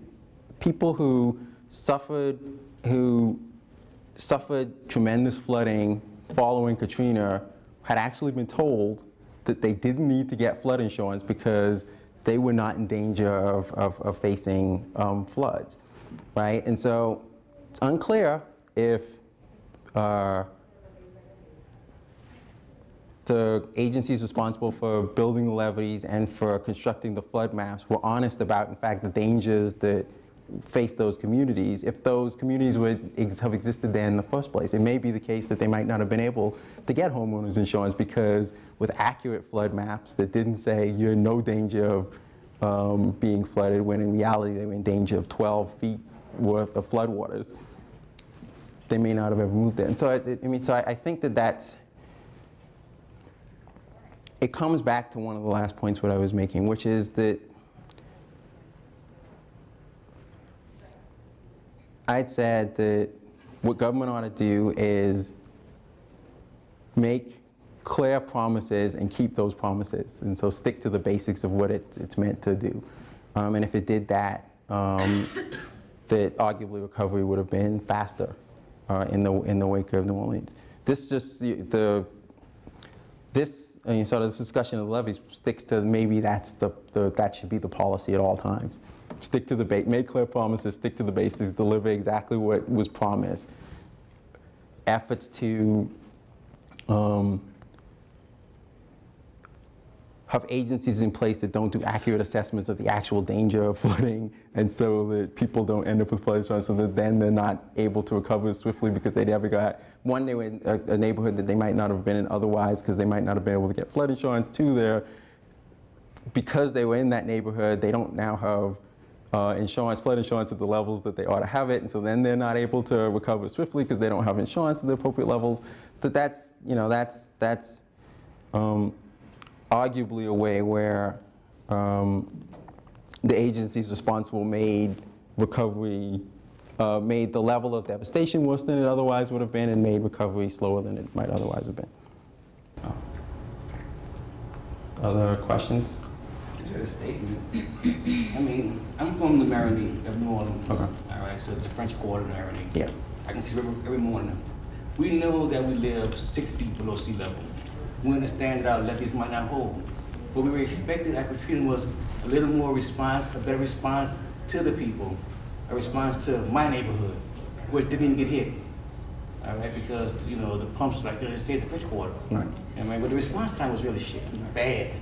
people who suffered tremendous flooding following Katrina had actually been told that they didn't need to get flood insurance because they were not in danger of facing floods, right? And so it's unclear if the agencies responsible for building the levees and for constructing the flood maps were honest about, in fact, the dangers that face those communities, if those communities would have existed there in the first place. It may be the case that they might not have been able to get homeowners insurance because with accurate flood maps that didn't say you're in no danger of being flooded, when in reality they were in danger of 12 feet worth of floodwaters, they may not have ever moved there. And so, I think that it comes back to one of the last points what I was making, which is that I'd said that what government ought to do is make clear promises and keep those promises, and so stick to the basics of what it's meant to do. And if it did that, that arguably recovery would have been faster in the wake of New Orleans. This discussion of the levees sticks to maybe that should be the policy at all times. Stick to the make clear promises, stick to the basics, deliver exactly what was promised. Efforts to have agencies in place that don't do accurate assessments of the actual danger of flooding, and so that people don't end up with flood insurance, so that then they're not able to recover swiftly because they never got, one, they were in a neighborhood that they might not have been in otherwise because they might not have been able to get flood insurance. Two, they're because they were in that neighborhood, they don't now have insurance, flood insurance at the levels that they ought to have it, and so then they're not able to recover swiftly because they don't have insurance at the appropriate levels. That's arguably a way where the agencies responsible made recovery, made the level of devastation worse than it otherwise would have been, and made recovery slower than it might otherwise have been. So. Other questions? A statement. I mean, I'm from the Maryland of New Orleans. Okay. All right, so it's the French Quarter, Maryland. Yeah. I can see every morning. We know that we live 6 feet below sea level. We understand that our levees might not hold. What we were expecting at Katrina was a little more response, a better response to the people, a response to my neighborhood, which didn't even get hit. All right, because the pumps, like they say, the French Quarter. Right. I mean, but the response time was really shit, bad.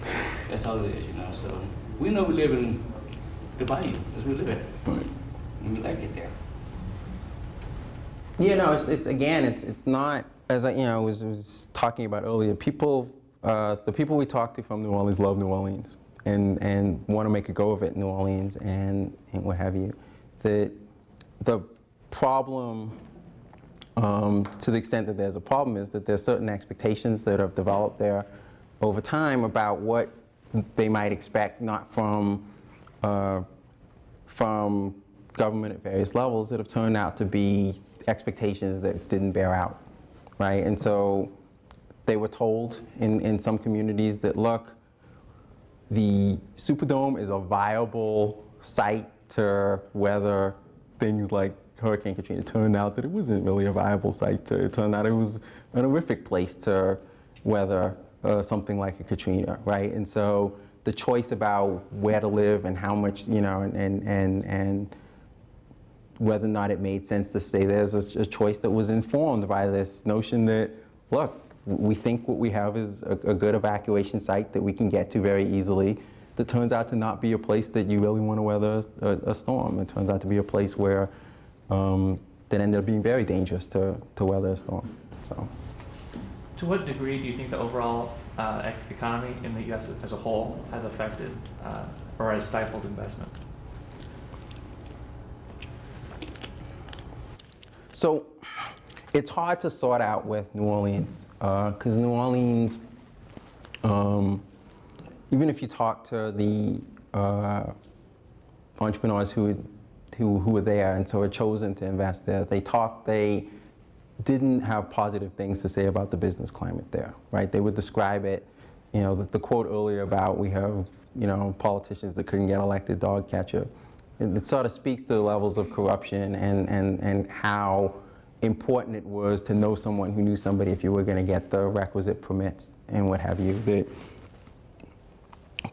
That's all it is, So we know we live in the bayou. That's where we live at. Right. And we like it there. Yeah, no, it's not, as I was talking about earlier, the people we talk to from New Orleans love New Orleans and want to make a go of it in New Orleans and what have you. The problem, to the extent that there's a problem, is that there's certain expectations that have developed there over time about what they might expect, not from government at various levels, that have turned out to be expectations that didn't bear out, right? And so they were told in some communities that, look, the Superdome is a viable site to weather things like Hurricane Katrina. It turned out that it wasn't really a viable site. It turned out it was an horrific place to weather something like a Katrina, right? And so the choice about where to live and how much, and whether or not it made sense to stay there is a choice that was informed by this notion that, look, we think what we have is a good evacuation site that we can get to very easily, that turns out to not be a place that you really want to weather a storm. It turns out to be a place where that ended up being very dangerous to weather a storm. So. To what degree do you think the overall economy in the U.S. as a whole has affected or has stifled investment? So it's hard to sort out with New Orleans, because New Orleans, even if you talk to the entrepreneurs who were there and so had chosen to invest there, they didn't have positive things to say about the business climate there, right? They would describe it, the quote earlier about we have, politicians that couldn't get elected, dog catcher. It sort of speaks to the levels of corruption and how important it was to know someone who knew somebody if you were going to get the requisite permits and what have you. That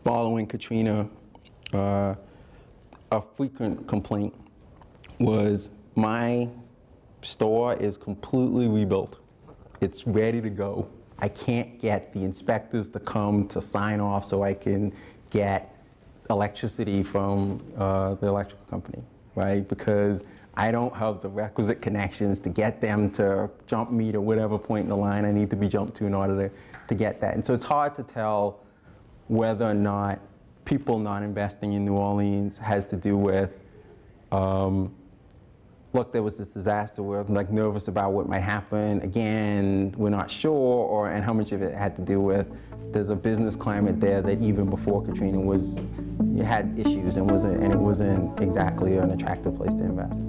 following Katrina, a frequent complaint was, my store is completely rebuilt. It's ready to go. I can't get the inspectors to come to sign off so I can get electricity from the electrical company, right? Because I don't have the requisite connections to get them to jump me to whatever point in the line I need to be jumped to in order to get that. And so it's hard to tell whether or not people not investing in New Orleans has to do with, look, there was this disaster, we're nervous about what might happen, again, we're not sure, and how much of it had to do with, there's a business climate there that even before Katrina had issues and it wasn't exactly an attractive place to invest.